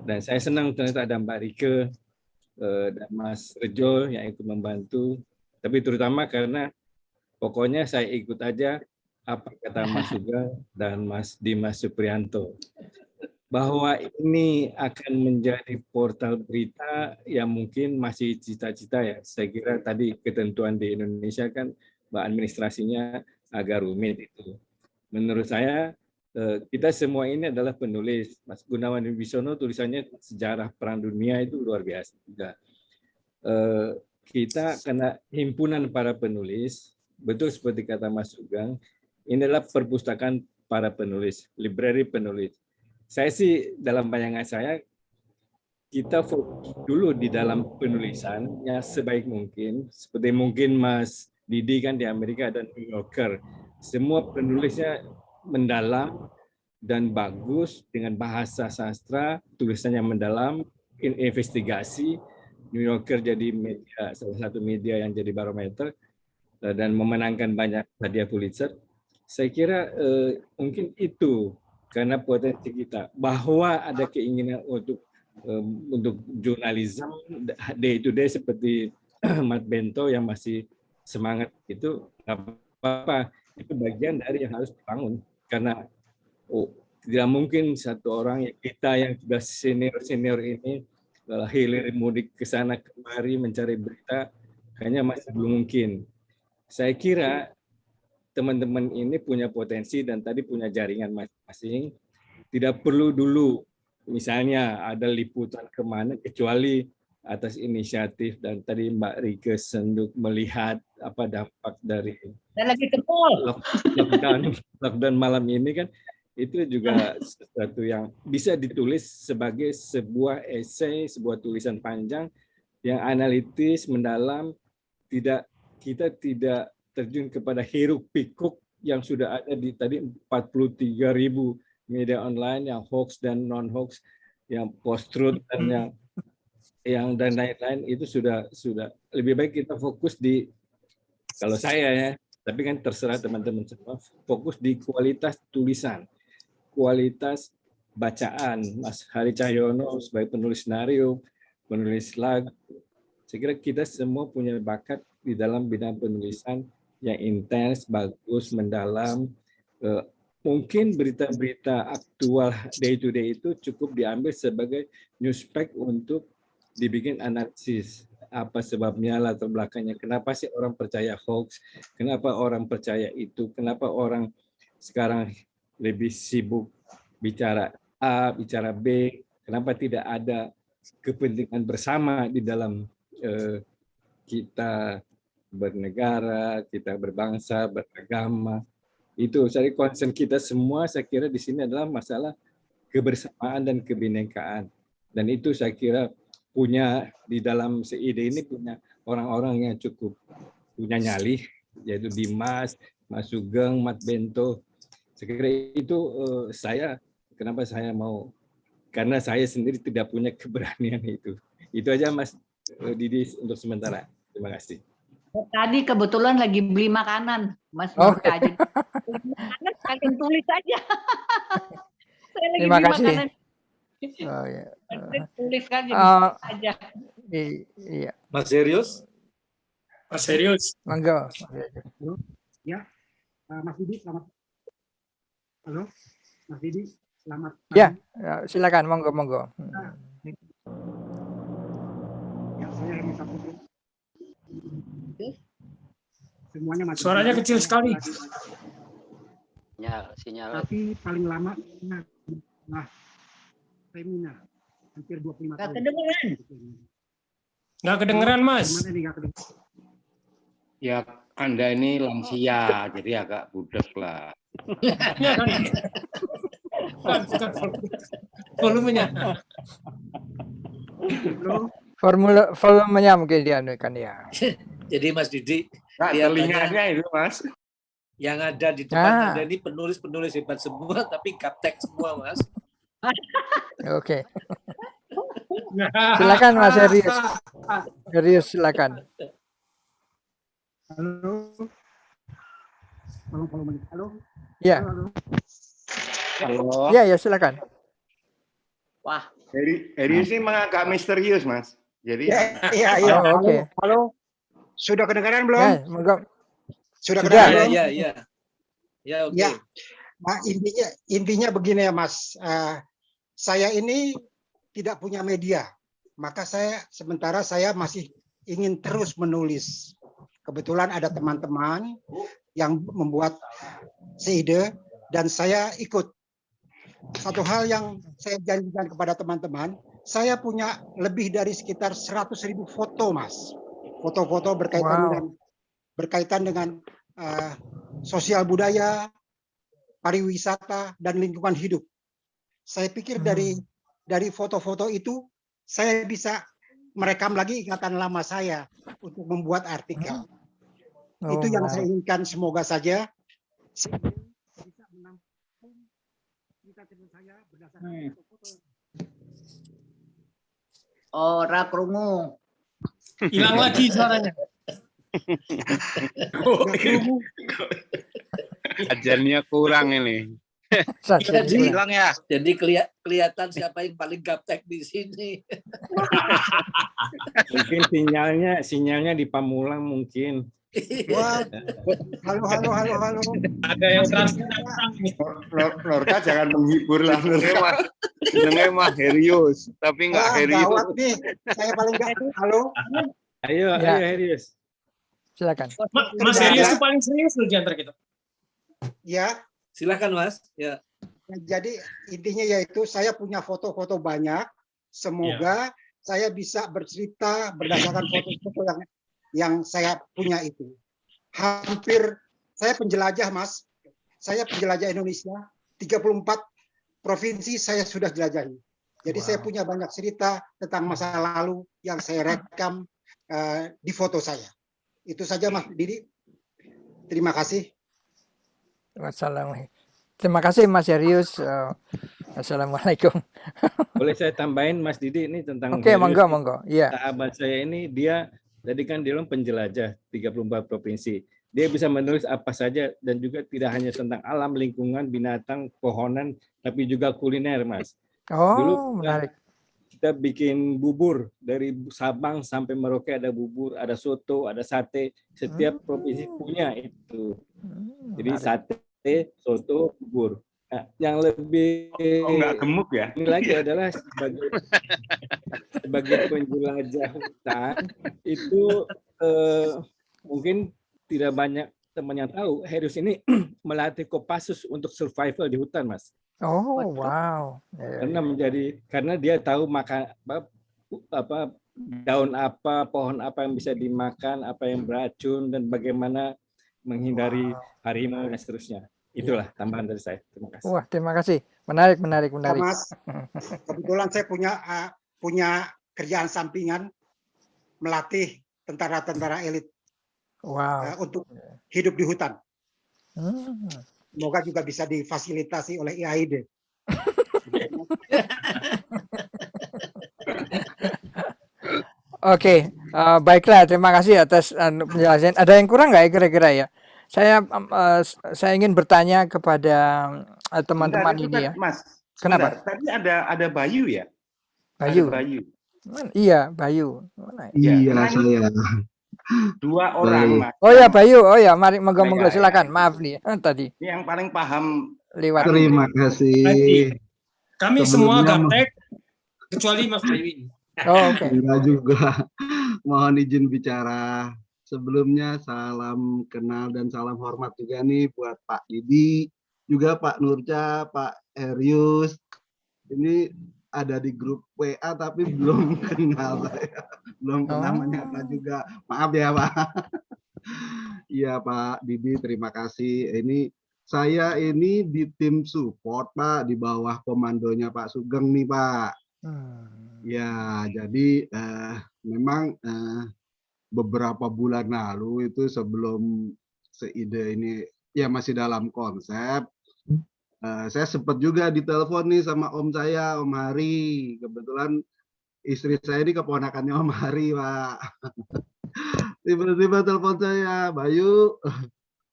Dan saya senang ternyata ada Mbak Rike dan Mas Rejo yang ikut membantu. Tapi terutama karena pokoknya saya ikut aja apa kata Mas Sugeng dan Mas Dimas Supriyanto. Bahwa ini akan menjadi portal berita yang mungkin masih cita-cita ya. Saya kira tadi ketentuan di Indonesia kan administrasinya agak rumit itu. Menurut saya kita semua ini adalah penulis. Mas Gunawan Wibisono tulisannya sejarah Perang Dunia itu luar biasa juga. Kita karena himpunan para penulis, betul seperti kata Mas Sugeng, ini adalah perpustakaan para penulis, library penulis. Saya sih dalam bayangan saya kita fokus dulu di dalam penulisan ya sebaik mungkin. Seperti mungkin Mas Didi kan di Amerika ada New Yorker. Semua penulisnya mendalam dan bagus dengan bahasa sastra, tulisannya mendalam, investigasi. New Yorker jadi media, salah satu media yang jadi barometer dan memenangkan banyak hadiah Pulitzer. Saya kira mungkin itu karena potensi kita bahwa ada keinginan untuk jurnalisme day to day seperti Mat Bento yang masih semangat itu nggak apa-apa, itu bagian dari yang harus dibangun karena tidak mungkin satu orang kita yang sudah senior ini hilir mudik ke sana kemari mencari berita kayaknya masih belum mungkin. Saya kira teman-teman ini punya potensi dan tadi punya jaringan masing-masing. Tidak perlu dulu misalnya ada liputan kemana kecuali atas inisiatif dan tadi Mbak Rike Senduk melihat apa dampak dari lockdown malam ini kan itu juga sesuatu yang bisa ditulis sebagai sebuah esai, sebuah tulisan panjang yang analitis, mendalam, kita tidak terjun kepada hiruk pikuk yang sudah ada di tadi 43.000 media online yang hoax dan non hoax, yang post truth dan yang dan lain-lain itu sudah lebih baik kita fokus di kalau saya ya, tapi kan terserah teman-teman semua, fokus di kualitas tulisan, kualitas bacaan. Mas Hari Cahyono sebagai penulis skenario, penulis lagu, saya kira kita semua punya bakat di dalam bidang penulisan yang intens, bagus, mendalam. Mungkin berita-berita aktual day to day itu cukup diambil sebagai newspack untuk dibikin analisis. Apa sebabnya, latar belakangnya, kenapa sih orang percaya hoax, kenapa orang percaya itu, kenapa orang sekarang lebih sibuk bicara A, bicara B, kenapa tidak ada kepentingan bersama di dalam kita bernegara, kita berbangsa, beragama. Itu saya concern kita semua, saya kira di sini adalah masalah kebersamaan dan kebinekaan. Dan itu saya kira punya di dalam SID ini punya orang-orang yang cukup punya nyali, yaitu Dimas, Mas Sugeng, Mat Bento. Saya kira itu kenapa saya mau, karena saya sendiri tidak punya keberanian itu. Itu aja Mas Didi untuk sementara. Terima kasih. Tadi kebetulan lagi beli makanan, Mas Murka. Jadi makanan kalian tulis aja. Saya lagi Terima beli kasih. makanan. Oh, ya. Tulis aja. Iya. Mas Serius? Mas Serius. Monggo. Ya, Mas Didi selamat. Halo, Mas Didi selamat. Ya, silakan, monggo. Ya, saya Hermi Saputra. Semuanya masih Suaranya kecil sekali. Sinyal. Tapi paling lama Femina, hampir 25 tahun. Nggak kedengeran, Mas. Ya, Anda ini lansia, jadi agak budek lah. Bukan volumenya. Volumenya mungkin dianukan ya. Jadi Mas Didi, nah, telinganya itu Mas. Yang ada di depan Anda ini penulis-penulis hebat semua, tapi gaptek semua Mas. Oke. Silakan Mas Serius. Serius silakan. Halo. Halo. Ya. Halo. Ya, silakan. Wah. Serius ini agak misterius, Mas. Jadi Iya. Oh, oke. Halo. Sudah kedengaran belum? Ya, monggo. Sudah kedengaran belum? Iya. Ya, oke. Ya. Nah, intinya begini ya, Mas. Saya ini tidak punya media. Maka sementara saya masih ingin terus menulis. Kebetulan ada teman-teman yang membuat SID dan saya ikut. Satu hal yang saya janjikan kepada teman-teman, saya punya lebih dari sekitar 100.000 foto, Mas. Foto-foto berkaitan dengan sosial budaya, pariwisata, dan lingkungan hidup. Saya pikir dari foto-foto itu saya bisa merekam lagi ingatan lama saya untuk membuat artikel. Itu yang saya inginkan, semoga saja saya bisa menampung cerita-cerita saya berdasarkan foto-foto. Ora krungu. Hilang lagi suaranya. Ajarnya kurang ini. Jadi, Hilang ya. jadi kelihatan siapa yang paling gaptek di sini. Mungkin sinyalnya di Pamulang mungkin. Wah, halo. Ada yang translate. Lorca jangan menghibur lah. Senengnya mah serius, tapi nggak Wah, serius. gawat nih. Saya paling gak. Halo. Ayo Herius. Silakan. Mas Herius itu paling serius loh di antara kita. Ya, Silakan Mas. Ya. jadi intinya yaitu saya punya foto-foto banyak. Semoga saya bisa bercerita berdasarkan foto-foto yang saya punya itu. Hampir saya penjelajah, Mas. Saya penjelajah Indonesia. 34 provinsi saya sudah jelajahi. Jadi saya punya banyak cerita tentang masa lalu yang saya rekam di foto saya. Itu saja Mas Didi. Terima kasih. Wassalamualaikum. Terima kasih Mas Herius. Assalamualaikum. Boleh saya tambahin Mas Didi ini tentang Oke, Herius. monggo. Iya. Sahabat saya ini dia tadi kan dia penjelajah 34 provinsi. Dia bisa menulis apa saja dan juga tidak hanya tentang alam, lingkungan, binatang, pohonan, tapi juga kuliner, Mas. Dulu Menarik. kita bikin bubur dari Sabang sampai Merauke, ada bubur, ada soto, ada sate. Setiap provinsi punya itu. Jadi sate, soto, bubur. Nah, yang lebih nggak gemuk ya? ini lagi adalah sebagai penjelajah hutan itu mungkin tidak banyak teman yang tahu. Herius ini melatih Kopassus untuk survival di hutan, Mas. Oh, wow. Karena dia tahu makan apa daun apa, pohon apa yang bisa dimakan, apa yang beracun dan bagaimana menghindari harimau dan seterusnya. Itulah tambahan dari saya. Terima kasih. Wah, terima kasih. Menarik. Ya, Mas, kebetulan saya punya kerjaan sampingan melatih tentara-tentara elit untuk hidup di hutan. Semoga juga bisa difasilitasi oleh IAID. Oke, baiklah. Terima kasih atas penjelasan. Ada yang kurang nggak ya kira-kira ya? Saya ingin bertanya kepada teman-teman ini ya. Mas, kenapa? Tadi ada Bayu ya? Bayu. Ada Bayu. Iya, Bayu. Mana? Iya, saya. 2 orang, Mas. Oh ya, Bayu. Oh ya, mari monggo silakan. Maaf nih tadi. Ini yang paling paham. Lewat. Terima kasih. Kami semua gaptek kecuali Mas Bayu ini. Oh, oke. Enggak juga. Mohon izin bicara. Sebelumnya salam kenal dan salam hormat juga nih buat Pak Didi, juga Pak Nurca, Pak Herius. Ini ada di grup WA tapi belum kenal saya. Belum pernah menyapa juga. Maaf ya Pak. Iya Pak Didi, terima kasih. Saya ini di tim support Pak, di bawah komandonya Pak Sugeng nih Pak. Ya, jadi memang beberapa bulan lalu itu sebelum seide ini ya masih dalam konsep, saya sempat juga ditelepon nih sama om saya, Om Hari. Kebetulan istri saya ini keponakannya Om Hari, Pak. Tiba-tiba telepon saya, Bayu,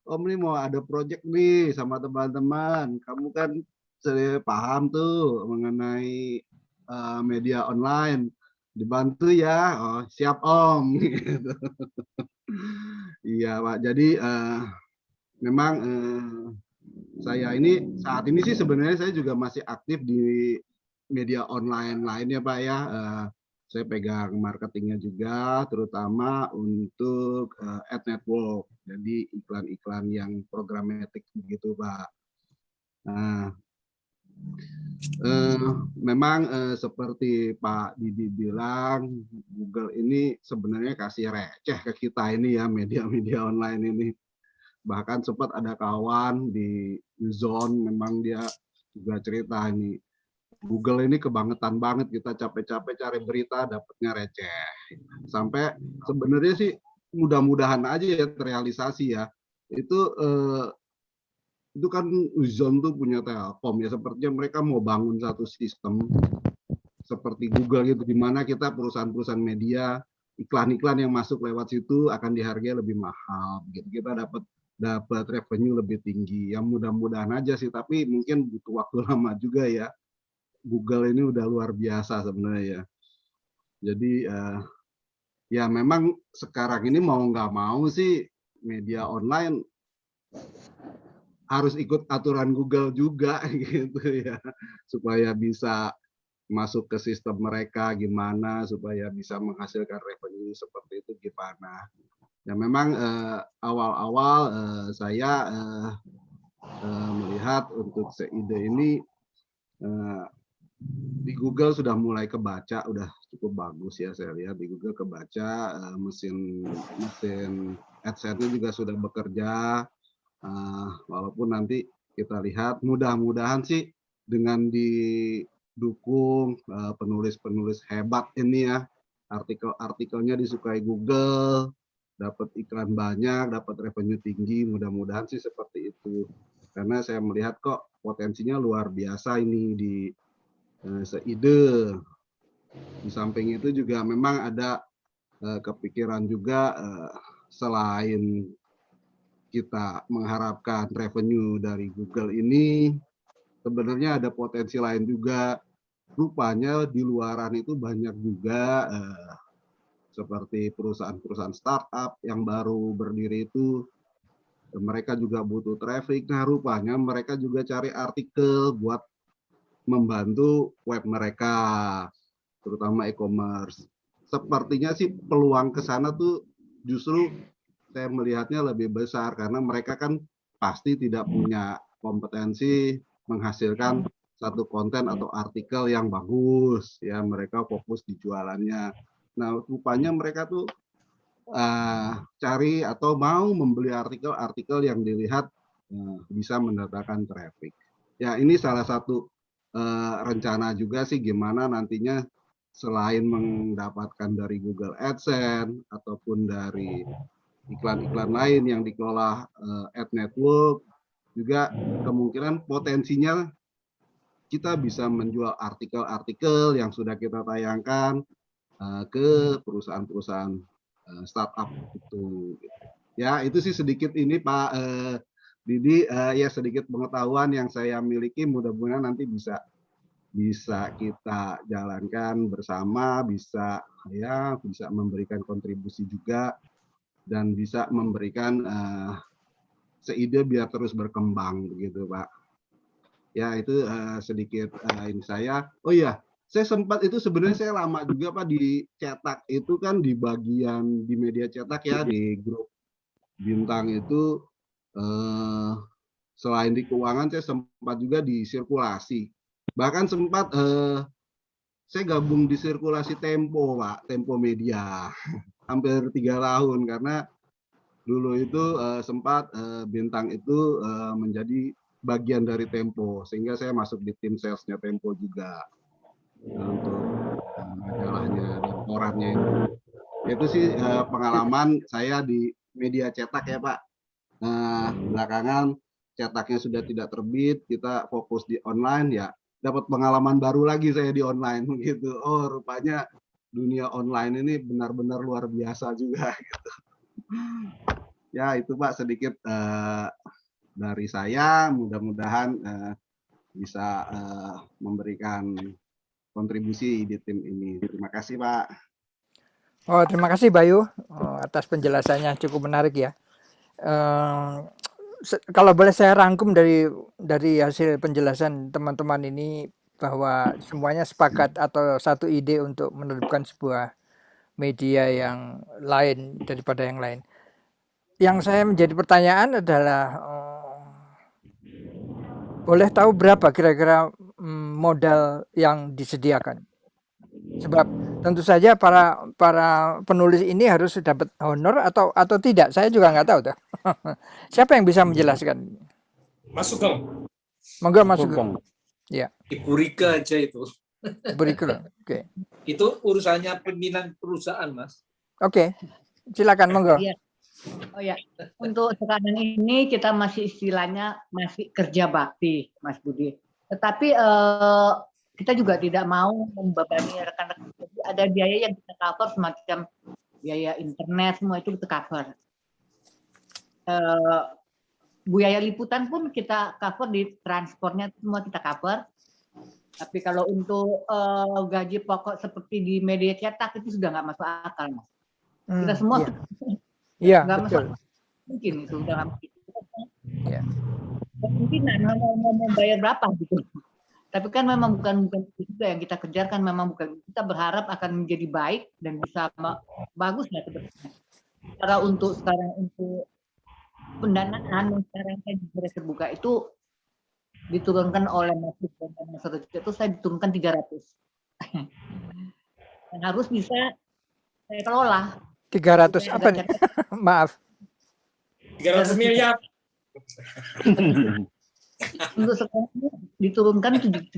Om nih mau ada project nih sama teman-teman. Kamu kan paham tuh mengenai media online. Dibantu ya. Oh, siap Om. Gitu. Iya Pak. Jadi memang saya ini saat ini sih sebenarnya saya juga masih aktif di media online lainnya Pak ya. Saya pegang marketingnya juga, terutama untuk ad network. Jadi iklan-iklan yang programatik begitu Pak. Nah, memang seperti Pak Didi bilang, Google ini sebenarnya kasih receh ke kita ini ya, media-media online ini. Bahkan sempat ada kawan di Zone, memang dia juga cerita ini, Google ini kebangetan banget, kita capek-capek cari berita dapatnya receh. Sampai sebenarnya sih mudah-mudahan aja ya terrealisasi ya. Itu kan Uzon tuh punya Telkom ya, sepertinya mereka mau bangun satu sistem seperti Google gitu, di mana kita perusahaan-perusahaan media, iklan-iklan yang masuk lewat situ akan dihargai lebih mahal gitu. Kita dapat revenue lebih tinggi. Ya mudah-mudahan aja sih, tapi mungkin butuh waktu lama juga ya. Google ini udah luar biasa sebenarnya ya. Jadi ya memang sekarang ini mau nggak mau sih media online harus ikut aturan Google juga gitu ya, supaya bisa masuk ke sistem mereka gimana, supaya bisa menghasilkan revenue seperti itu gimana. Ya memang awal-awal saya melihat untuk seide ini di Google sudah mulai kebaca, udah cukup bagus ya saya lihat di Google kebaca, mesin AdSense-nya juga sudah bekerja, walaupun nanti kita lihat mudah-mudahan sih dengan didukung penulis-penulis hebat ini ya, artikel-artikelnya disukai Google, dapat iklan banyak, dapat revenue tinggi, mudah-mudahan sih seperti itu. Karena saya melihat kok potensinya luar biasa ini di seide. Di samping itu juga memang ada kepikiran juga selain kita mengharapkan revenue dari Google ini, sebenarnya ada potensi lain juga. Rupanya di luaran itu banyak juga seperti perusahaan-perusahaan startup yang baru berdiri itu, mereka juga butuh traffic. Nah, rupanya mereka juga cari artikel buat membantu web mereka, terutama e-commerce. Sepertinya sih peluang ke sana tuh justru saya melihatnya lebih besar, karena mereka kan pasti tidak punya kompetensi menghasilkan satu konten atau artikel yang bagus, ya mereka fokus di jualannya. Nah, rupanya mereka tuh cari atau mau membeli artikel-artikel yang dilihat bisa mendatangkan traffic. Ya, ini salah satu rencana juga sih gimana nantinya selain mendapatkan dari Google AdSense ataupun dari iklan-iklan lain yang dikelola ad network, juga kemungkinan potensinya kita bisa menjual artikel-artikel yang sudah kita tayangkan ke perusahaan-perusahaan startup itu. Ya, itu sih sedikit ini Pak Didi, ya sedikit pengetahuan yang saya miliki, mudah-mudahan nanti bisa kita jalankan bersama, bisa memberikan kontribusi juga, dan bisa memberikan seide biar terus berkembang begitu Pak. Ya itu sedikit ini saya. Oh iya, saya sempat itu sebenarnya saya lama juga Pak di cetak itu kan, di bagian di media cetak ya, di grup Bintang itu selain di keuangan saya sempat juga di sirkulasi. Bahkan sempat saya gabung di sirkulasi Tempo Pak, Tempo Media. Hampir 3 tahun, karena dulu itu sempat Bintang itu menjadi bagian dari Tempo, sehingga saya masuk di tim salesnya Tempo juga untuk majalahnya dan korannya itu sih pengalaman saya di media cetak ya Pak. Belakangan cetaknya sudah tidak terbit, kita fokus di online, ya dapat pengalaman baru lagi saya di online gitu. Oh rupanya dunia online ini benar-benar luar biasa juga gitu. Ya itu Pak sedikit dari saya, mudah-mudahan bisa memberikan kontribusi di tim ini. Terima kasih Pak. Oh, terima kasih Bayu atas penjelasannya, cukup menarik ya. Kalau boleh saya rangkum dari hasil penjelasan teman-teman ini, bahwa semuanya sepakat atau satu ide untuk menerbitkan sebuah media yang lain daripada yang lain. Yang saya menjadi pertanyaan adalah, boleh tahu berapa kira-kira modal yang disediakan? Sebab tentu saja para penulis ini harus dapat honor atau tidak. Saya juga nggak tahu tuh. Siapa yang bisa menjelaskan? Mas Sugeng. Monggo Mas Sugeng. Ya. Ibu Rika aja itu. Berikut. Oke. Itu urusannya pimpinan perusahaan, Mas. Oke. Silakan monggo. Iya. Oh ya, untuk sekarang ini kita masih istilahnya masih kerja bakti, Mas Budi. Tetapi kita juga tidak mau membebani rekan-rekan. Jadi ada biaya yang kita cover semacam biaya internet, semua itu kita cover. Biaya liputan pun kita cover, di transportnya semua kita cover. Tapi kalau untuk gaji pokok seperti di media cetak itu sudah nggak masuk akal, Mas. Kita semua Iya, nggak betul. masuk, mungkin itu udah nggak mungkin. Iya. Kemungkinan mau bayar berapa gitu. Tapi kan memang bukan itu juga yang kita kejar, kan memang bukan, kita berharap akan menjadi baik dan bisa bagus lah sebenarnya. Karena untuk sekarang untuk pendanaan yang sekarang saya terbuka itu diturunkan oleh Mas Budi dan Mas Rojo, itu saya diturunkan 300. Dan harus bisa saya kelola. 300 apa nih? Maaf. 300 miliar. Untuk sekarang diturunkan 300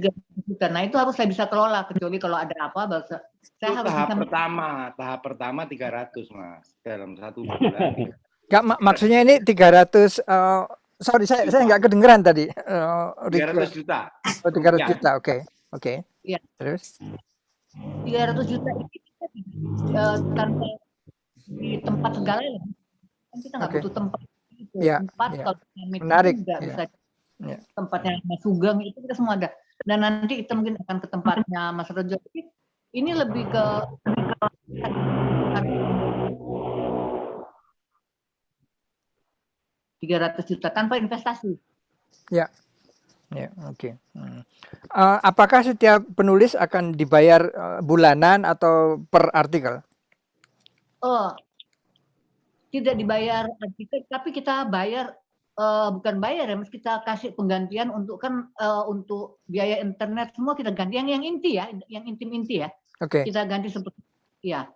juta. Nah itu harus saya bisa kelola, kecuali kalau ada apa baru saya harus tahap pertama 300, Mas, dalam 1 bulan. Enggak, maksudnya ini 300 sorry saya nggak kedengeran tadi. 300 juta. Oh, 300 juta. Oke. Iya. Terus 300 juta ini kita tanpa di tempat segala ya. Kan kita nggak butuh tempat itu. Tempat kalau menarik juga bisa tempatnya Mas Sugeng itu kita semua ada. Dan nanti kita mungkin akan ke tempatnya Mas Rojo. Ini lebih ke 300 juta tanpa investasi. Ya, oke. Apakah setiap penulis akan dibayar bulanan atau per artikel? Oh, tidak dibayar artikel, tapi kita bayar, bukan bayar ya, Mas, kita kasih penggantian untuk untuk biaya internet semua kita ganti yang inti ya, yang inti ya. Oke. Kita ganti seperti ya.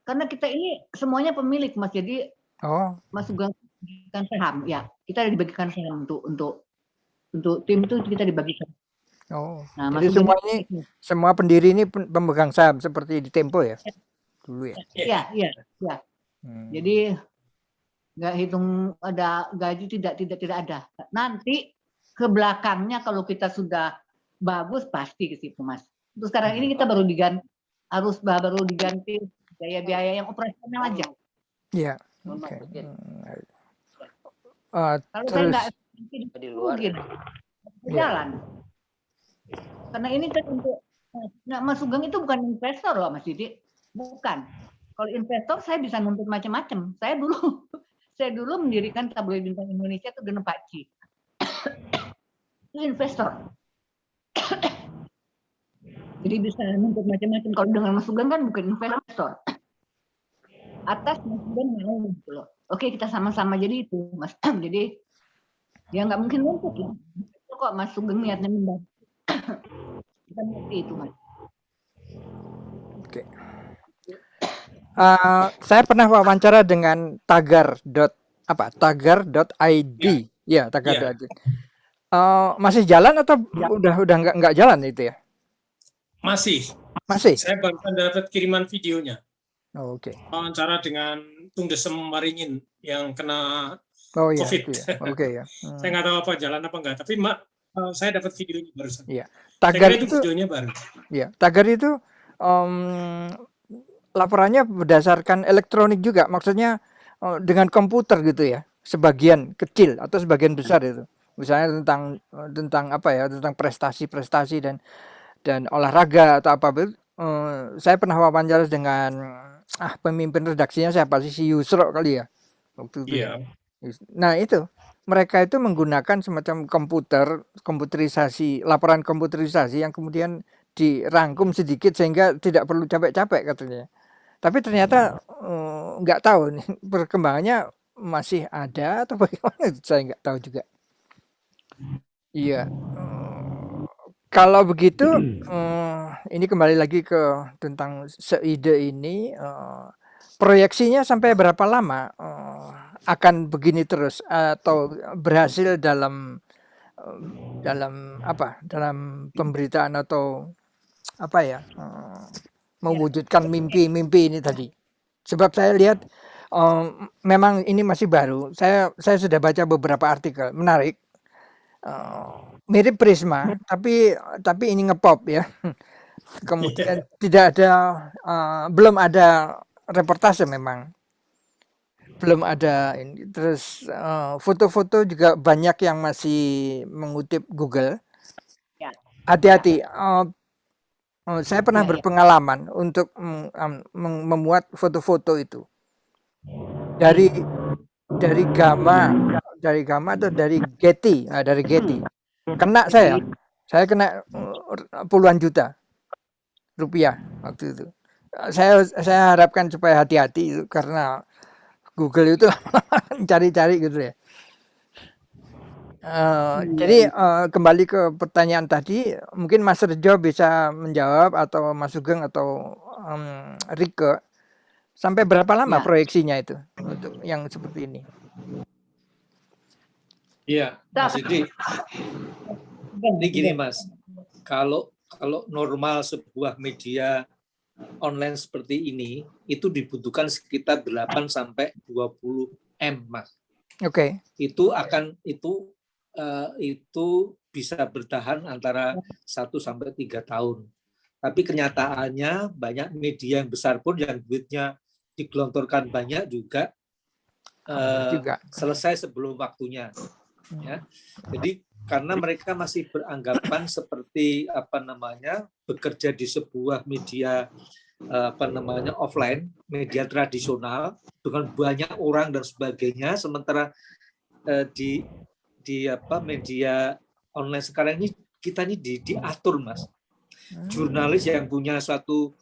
Karena kita ini semuanya pemilik, Mas, jadi Mas Sugeng dibagikan saham ya, kita dibagikan saham untuk tim itu kita dibagikan. Nah, jadi semua pendiri ini pemegang saham seperti di Tempo ya dulu ya. Iya. Jadi nggak hitung ada gaji, tidak ada. Nanti ke belakangnya kalau kita sudah bagus pasti ke situ, Mas. Untuk sekarang ini kita baru diganti biaya-biaya yang operasional aja. Iya. Oke. Kalau saya nggak di luar jalan. Karena ini kan untuk Mas Sugeng itu bukan investor loh, Mas Didi. Bukan. Kalau investor saya bisa nuntut macam-macam. Saya dulu mendirikan tabloid Bintang Indonesia itu dengan Pak Ci. Itu investor. Jadi bisa nuntut macam-macam. Kalau dengan Mas Sugeng kan bukan investor. Atas Mas Sugeng mau gitu loh. Oke, kita sama-sama jadi itu, Mas. Jadi ya nggak mungkin nuntut lah. Kok Mas Sugeng niatnya membantu. Kita ngerti itu, Mas. Oke. Saya pernah wawancara dengan tagar.id. Ya, tagar.id. Masih jalan atau udah nggak jalan itu ya? Masih. Saya baru dapat kiriman videonya. Oke. Wawancara dengan Tung Desem Maringin yang kena COVID. Oke ya. Saya nggak tahu apa jalan apa enggak, tapi saya dapat videonya barusan. Iya. Tagar itu videonya baru. Iya. Tagar itu laporannya berdasarkan elektronik juga, maksudnya dengan komputer gitu ya, sebagian kecil atau sebagian besar itu, misalnya tentang apa ya, tentang prestasi dan olahraga atau apa. Saya pernah wawancara dengan pemimpin redaksinya siapa sih, si Yusro kali ya waktu itu. Iya. Nah itu mereka itu menggunakan semacam komputerisasi, laporan komputerisasi yang kemudian dirangkum sedikit sehingga tidak perlu capek-capek katanya. Tapi ternyata nggak tahu nih perkembangannya masih ada atau bagaimana, saya nggak tahu juga. Iya. Kalau begitu ini kembali lagi ke tentang seide ini, proyeksinya sampai berapa lama akan begini terus atau berhasil dalam dalam apa? Dalam pemberitaan atau apa ya? Mewujudkan mimpi-mimpi ini tadi. Sebab saya lihat memang ini masih baru. Saya sudah baca beberapa artikel menarik. Mirip Prisma, tapi ini ngepop ya. Kemudian tidak ada, belum ada reportase memang. Belum ada ini. Terus foto-foto juga banyak yang masih mengutip Google. Hati-hati. Saya pernah berpengalaman untuk memuat foto-foto itu dari Gamma atau dari Getty. Dari Getty. Kena saya kena puluhan juta rupiah waktu itu. Saya harapkan supaya hati-hati karena Google itu cari-cari gitu ya. Jadi kembali ke pertanyaan tadi, mungkin Mas Rejo bisa menjawab atau Mas Sugeng atau Rike, sampai berapa lama proyeksinya itu untuk yang seperti ini? Iya, Mas Didi. Ini gini Mas, kalau normal sebuah media online seperti ini itu dibutuhkan sekitar 8 sampai 20 M, Mas. Oke. Itu bisa bertahan antara 1 sampai 3 tahun. Tapi kenyataannya banyak media yang besar pun yang duitnya digelontorkan banyak juga selesai sebelum waktunya. Ya. Jadi karena mereka masih beranggapan seperti bekerja di sebuah media offline, media tradisional dengan banyak orang dan sebagainya, sementara di media online sekarang ini kita ini diatur, Mas. Jurnalis yang punya satu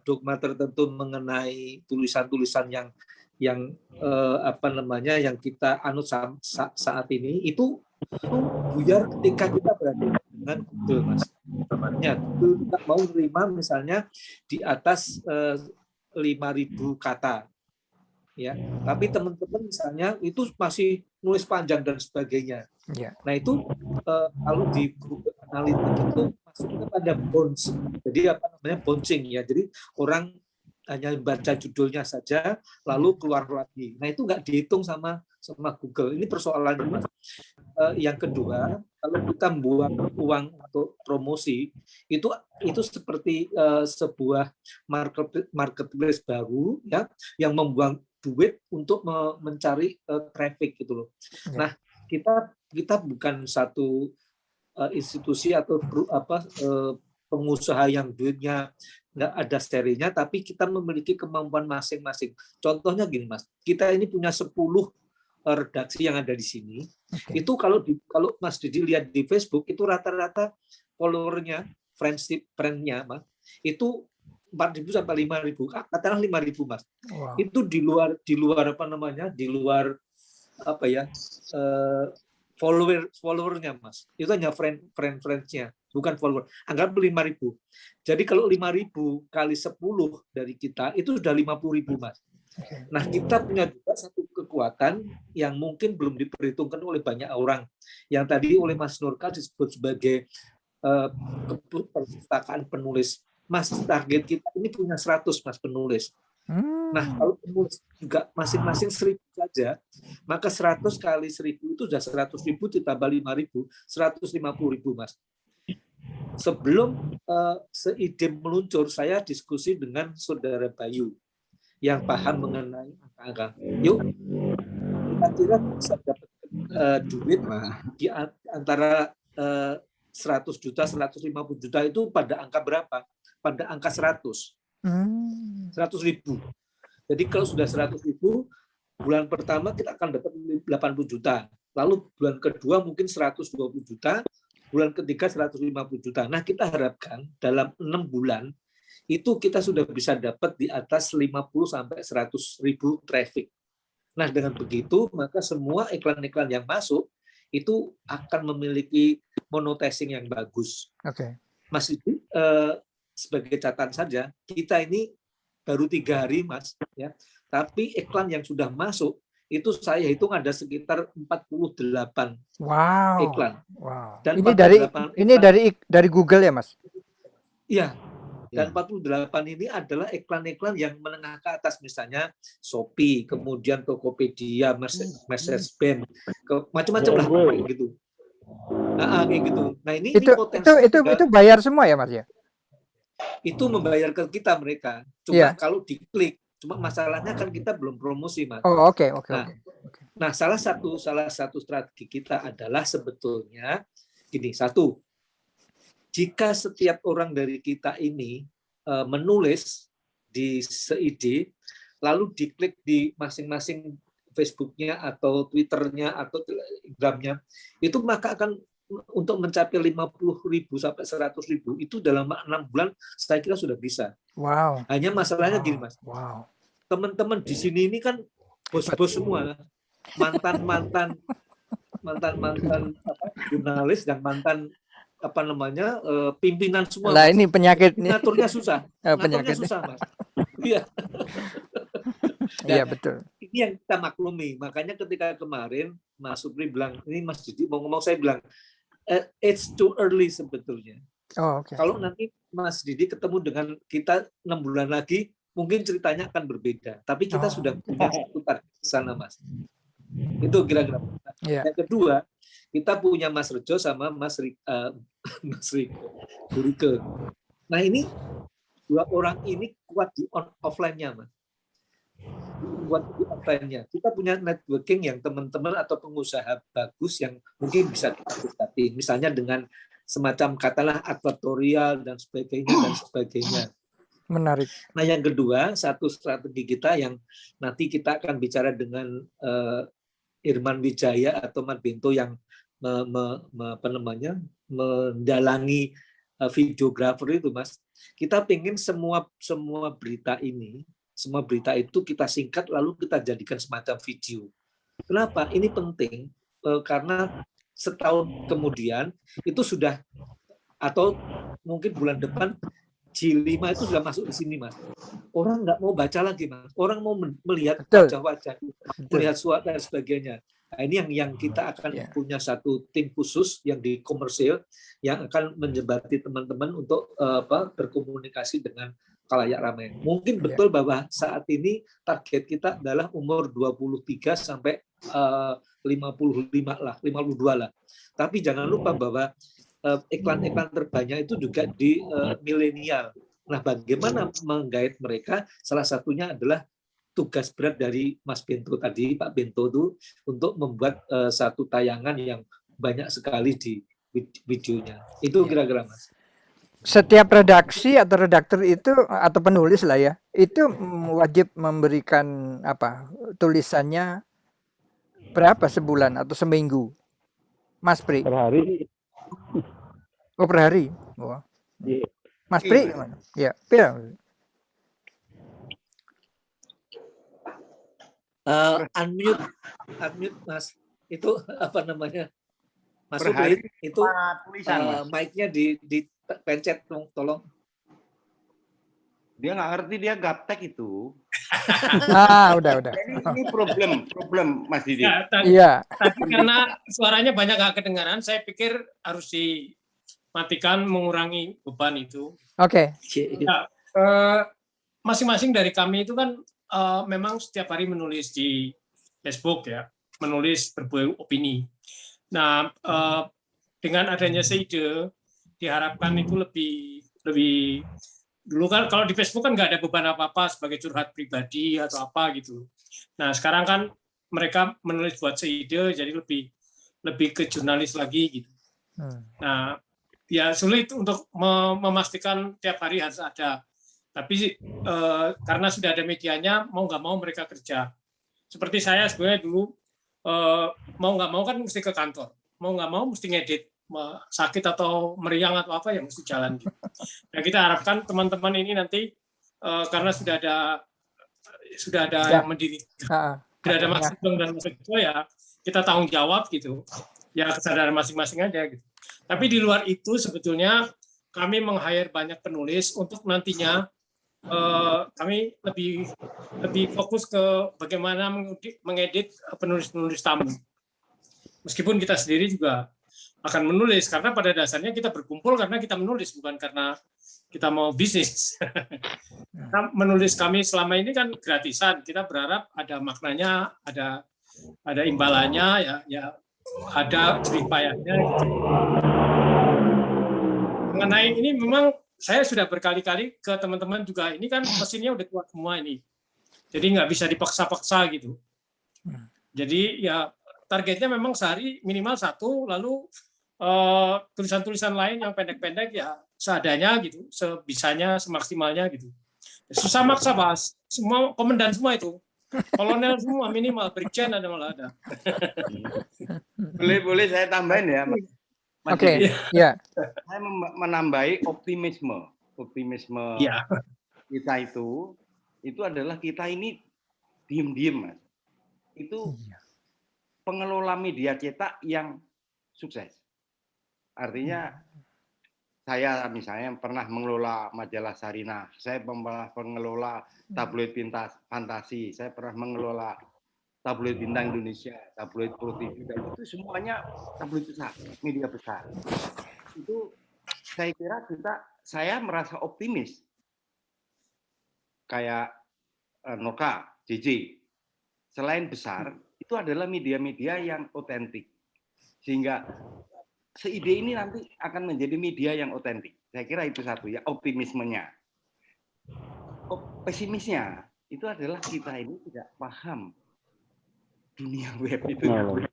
dogma tertentu mengenai tulisan-tulisan yang kita anut saat ini itu buyar ketika kita berada dengan Google, Mas. Ya, Google tidak mau menerima misalnya di atas 5.000 kata. Ya, tapi teman-teman misalnya itu masih nulis panjang dan sebagainya. Yeah. Nah itu kalau di Google Analytics itu masuknya pada bounce. Jadi bouncing ya. Jadi orang hanya baca judulnya saja lalu keluar lagi. Nah itu nggak dihitung sama Google. Ini persoalannya, Mas. Yang kedua, kalau kita membuang uang untuk promosi itu seperti sebuah marketplace baru ya yang membuang duit untuk mencari traffic gitu loh. Nah, kita bukan satu institusi atau pengusaha yang duitnya nggak ada serinya, tapi kita memiliki kemampuan masing-masing. Contohnya gini, Mas, kita ini punya 10 redaksi yang ada di sini. Okay. Itu kalau Mas Didi lihat di Facebook itu rata-rata followernya, friendnya, Mas, itu 4.000 sampai 5.000, katakanlah 5.000, Mas. Wow. Itu di luar followernya, Mas. Itu hanya friends-nya, bukan follower. Anggap 5.000. Jadi kalau 5.000 kali 10 dari kita itu sudah 50.000, Mas. Nah, kita punya juga satu kekuatan yang mungkin belum diperhitungkan oleh banyak orang. Yang tadi oleh Mas Nurka disebut sebagai perpustakaan penulis. Mas, target kita ini punya 100, Mas, penulis. Nah, kalau penulis juga masing-masing 1.000 saja, maka 100 kali 1.000 itu sudah 100.000 ditambah 5.000, 150.000, Mas. Sebelum seide meluncur, saya diskusi dengan Saudara Bayu yang paham mengenai angka-angka. Yuk, kita kira bisa dapat duit di antara 100 juta, 150 juta itu pada angka berapa? Pada angka 100. 100.000. Jadi kalau sudah 100.000, bulan pertama kita akan dapat 80 juta. Lalu bulan kedua mungkin 120 juta, bulan ketiga 150 juta. Nah, kita harapkan dalam 6 bulan itu kita sudah bisa dapat di atas 50 sampai 100.000 traffic. Nah, dengan begitu maka semua iklan-iklan yang masuk itu akan memiliki monetizing yang bagus. Oke. Mas, sebagai catatan saja, kita ini baru 3 hari, Mas, ya. Tapi iklan yang sudah masuk itu saya hitung ada sekitar 48 Wow. iklan. Wow. Dan Ini 48 dari Google ya, Mas? Iya. Dan 48 ini adalah iklan-iklan yang menengah ke atas, misalnya Shopee, kemudian Tokopedia, Mercedes-Benz, macam-macam lah kayak gitu. Nah, kayak gitu. Nah, ini potensi itu bayar semua ya, Mas ya? Itu membayar ke kita mereka. Cuma kalau diklik, cuma masalahnya kan kita belum promosi, Mas. Oh, oke. Nah, salah satu strategi kita adalah sebetulnya gini, satu, jika setiap orang dari kita ini menulis di se-ID, lalu diklik di masing-masing Facebooknya atau Twitternya atau Telegramnya, itu maka akan untuk mencapai 50.000 sampai 100.000 itu dalam 6 bulan saya kira sudah bisa. Wow. Hanya masalahnya gini, Mas. Wow. Teman-teman di sini ini kan bos-bos semua, mantan jurnalis dan mantan pimpinan semua. Lah ini penyakit nih. Ngaturnya susah. Ngaturnya susah, Mas. Iya. Iya, betul. Ini yang kita maklumi. Makanya ketika kemarin Mas Supri bilang, ini Mas Didi mau ngomong, saya bilang, it's too early sebetulnya. Oh, oke. Kalau nanti Mas Didi ketemu dengan kita 6 bulan lagi, mungkin ceritanya akan berbeda. Tapi kita sudah punya satu target ke sana, Mas. Itu kira-kira. Yang kedua, kita punya Mas Rejo sama Mas Rike. Nah, ini dua orang ini kuat di offline-nya, Mas. Kuat di offline-nya. Kita punya networking yang teman-teman atau pengusaha bagus yang mungkin bisa kita dekati. Misalnya dengan semacam katalah advertorial dan sebagainya. Menarik. Nah, yang kedua, satu strategi kita yang nanti kita akan bicara dengan Irman Wijaya atau Mat Bento yang mendalangi videografer itu, Mas. Kita pengen semua berita ini, semua berita itu kita singkat lalu kita jadikan semacam video. Kenapa? Ini penting karena setahun kemudian itu sudah, atau mungkin bulan depan G5 itu sudah masuk di sini, Mas. Orang nggak mau baca lagi, Mas. Orang mau melihat wajah-wajah, melihat suara dan sebagainya. Nah, ini yang kita akan punya satu tim khusus yang di komersil yang akan menjembati teman-teman untuk berkomunikasi dengan khalayak ramai. Mungkin betul bahwa saat ini target kita adalah umur 23 sampai 55 lah, 52 lah. Tapi jangan lupa bahwa iklan-iklan terbanyak itu juga di milenial. Nah, bagaimana menggait mereka? Salah satunya adalah tugas berat dari Mas Bento tadi, Pak Bento itu untuk membuat satu tayangan yang banyak sekali di videonya. Itu kira-kira, Mas. Setiap redaksi atau redaktur itu atau penulis lah ya, itu wajib memberikan tulisannya berapa sebulan atau seminggu, Mas Pri? Per hari. Oh, per hari. Oh. Yeah. Mas Pri gimana? Ya, Pri. Unmute Mas. Itu apa namanya? Mas Supri, itu mic-nya dipencet, tolong. Dia nggak ngerti, dia gaptek itu. Udah. Ini problem Mas Didi. Ya, tapi karena suaranya banyak nggak kedengaran, saya pikir harus dimatikan mengurangi beban itu. Oke. Ya, masing-masing dari kami itu kan memang setiap hari menulis di Facebook ya, menulis berbagai opini. Nah, dengan adanya SEIDE diharapkan itu lebih dulu kan kalau di Facebook kan nggak ada beban apa-apa sebagai curhat pribadi atau apa gitu. Nah, sekarang kan mereka menulis buat SEIDE jadi lebih ke jurnalis lagi gitu. Nah, ya sulit untuk memastikan tiap hari harus ada. Tapi karena sudah ada medianya, mau nggak mau mereka kerja. Seperti saya sebenarnya dulu mau nggak mau kan mesti ke kantor, mau nggak mau mesti ngedit, sakit atau meriang atau apa ya mesti jalan. Nah, kita harapkan teman-teman ini nanti karena sudah ada yang mendirikan, sudah ada Mas Sugeng dan Mas Rejo, ya kita tanggung jawab gitu, ya kesadaran masing-masing aja gitu. Tapi di luar itu sebetulnya kami meng-hire banyak penulis untuk nantinya kami lebih fokus ke bagaimana mengedit penulis-penulis tamu. Meskipun kita sendiri juga akan menulis, karena pada dasarnya kita berkumpul karena kita menulis, bukan karena kita mau bisnis. Nah, menulis kami selama ini kan gratisan. Kita berharap ada maknanya, ada imbalannya, ya ada jerih payahnya. Gitu. Mengenai ini memang saya sudah berkali-kali ke teman-teman juga, ini kan mesinnya udah kuat semua ini. Jadi nggak bisa dipaksa-paksa gitu. Jadi ya targetnya memang sehari minimal 1, lalu tulisan-tulisan lain yang pendek-pendek ya seadanya gitu, sebisanya, semaksimalnya gitu. Susah maksa, Mas. Semua komandan semua itu. Kolonel semua minimal, brigjen ada malah ada. Boleh saya tambahin ya, Mas. Oke, ya. Saya menambahi optimisme ya. Kita itu adalah kita ini diem-diem, Mas. Itu pengelola media cetak yang sukses. Artinya saya misalnya pernah mengelola majalah Sarinah, saya pernah mengelola tabloid fantasi, saya pernah mengelola tabloid Bintang Indonesia, tabloid Pro TV, dan itu semuanya tabloid besar, media besar. Itu saya kira saya merasa optimis. Kayak Noka, JJ, selain besar, itu adalah media-media yang otentik. Sehingga seide ini nanti akan menjadi media yang otentik. Saya kira itu satu ya, optimismenya. Pesimisnya itu adalah kita ini tidak paham dunia web itu. Nah,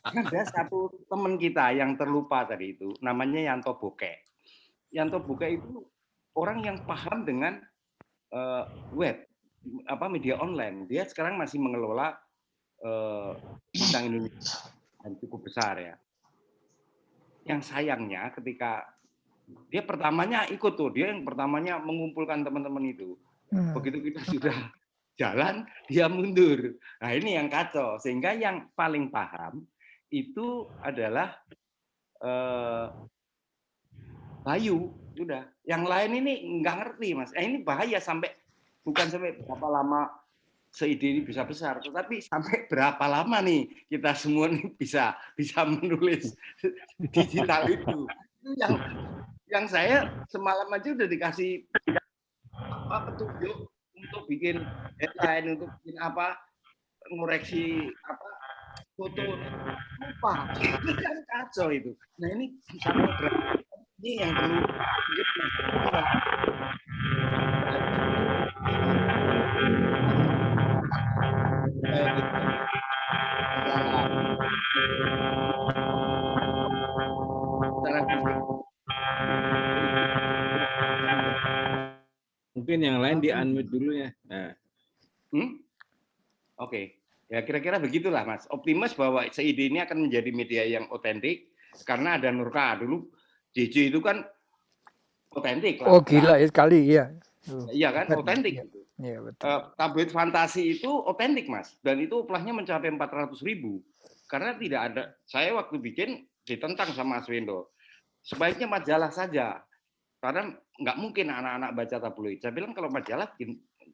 ada satu teman kita yang terlupa tadi itu, namanya Yanto Boke. Yanto Boke itu orang yang paham dengan web, media online. Dia sekarang masih mengelola Bintang Indonesia dan cukup besar ya. Yang sayangnya ketika dia pertamanya ikut tuh, dia yang pertamanya mengumpulkan teman-teman itu. Begitu kita sudah jalan, dia mundur. Nah ini yang kacau. Sehingga yang paling paham itu adalah Bayu. Sudah. Yang lain ini nggak ngerti, Mas. Ini bahaya bukan sampai berapa lama seide ini bisa besar, tetapi sampai berapa lama nih kita semua nih bisa menulis digital itu. Itu yang saya semalam aja udah dikasih petunjuk untuk bikin headline, untuk bikin ngoreksi foto, lupa. Itu kan kacau itu. Nah ini sampai berapa ini yang perlu mungkin yang lain di-unmute dulu ya. Nah. Oke. Ya kira-kira begitulah, Mas. Optimis bahwa seide ini akan menjadi media yang otentik karena ada Nurka. Dulu JJ itu kan otentik lah. Oh gila ya sekali, iya. Iya kan, otentik. Iya, betul. Tabloid fantasi itu otentik, Mas. Dan itu upahnya mencapai 400.000. Karena tidak ada, saya waktu bikin ditentang sama Aswendo. Sebaiknya majalah saja. Karena nggak mungkin anak-anak baca tabloid. Saya bilang kalau majalah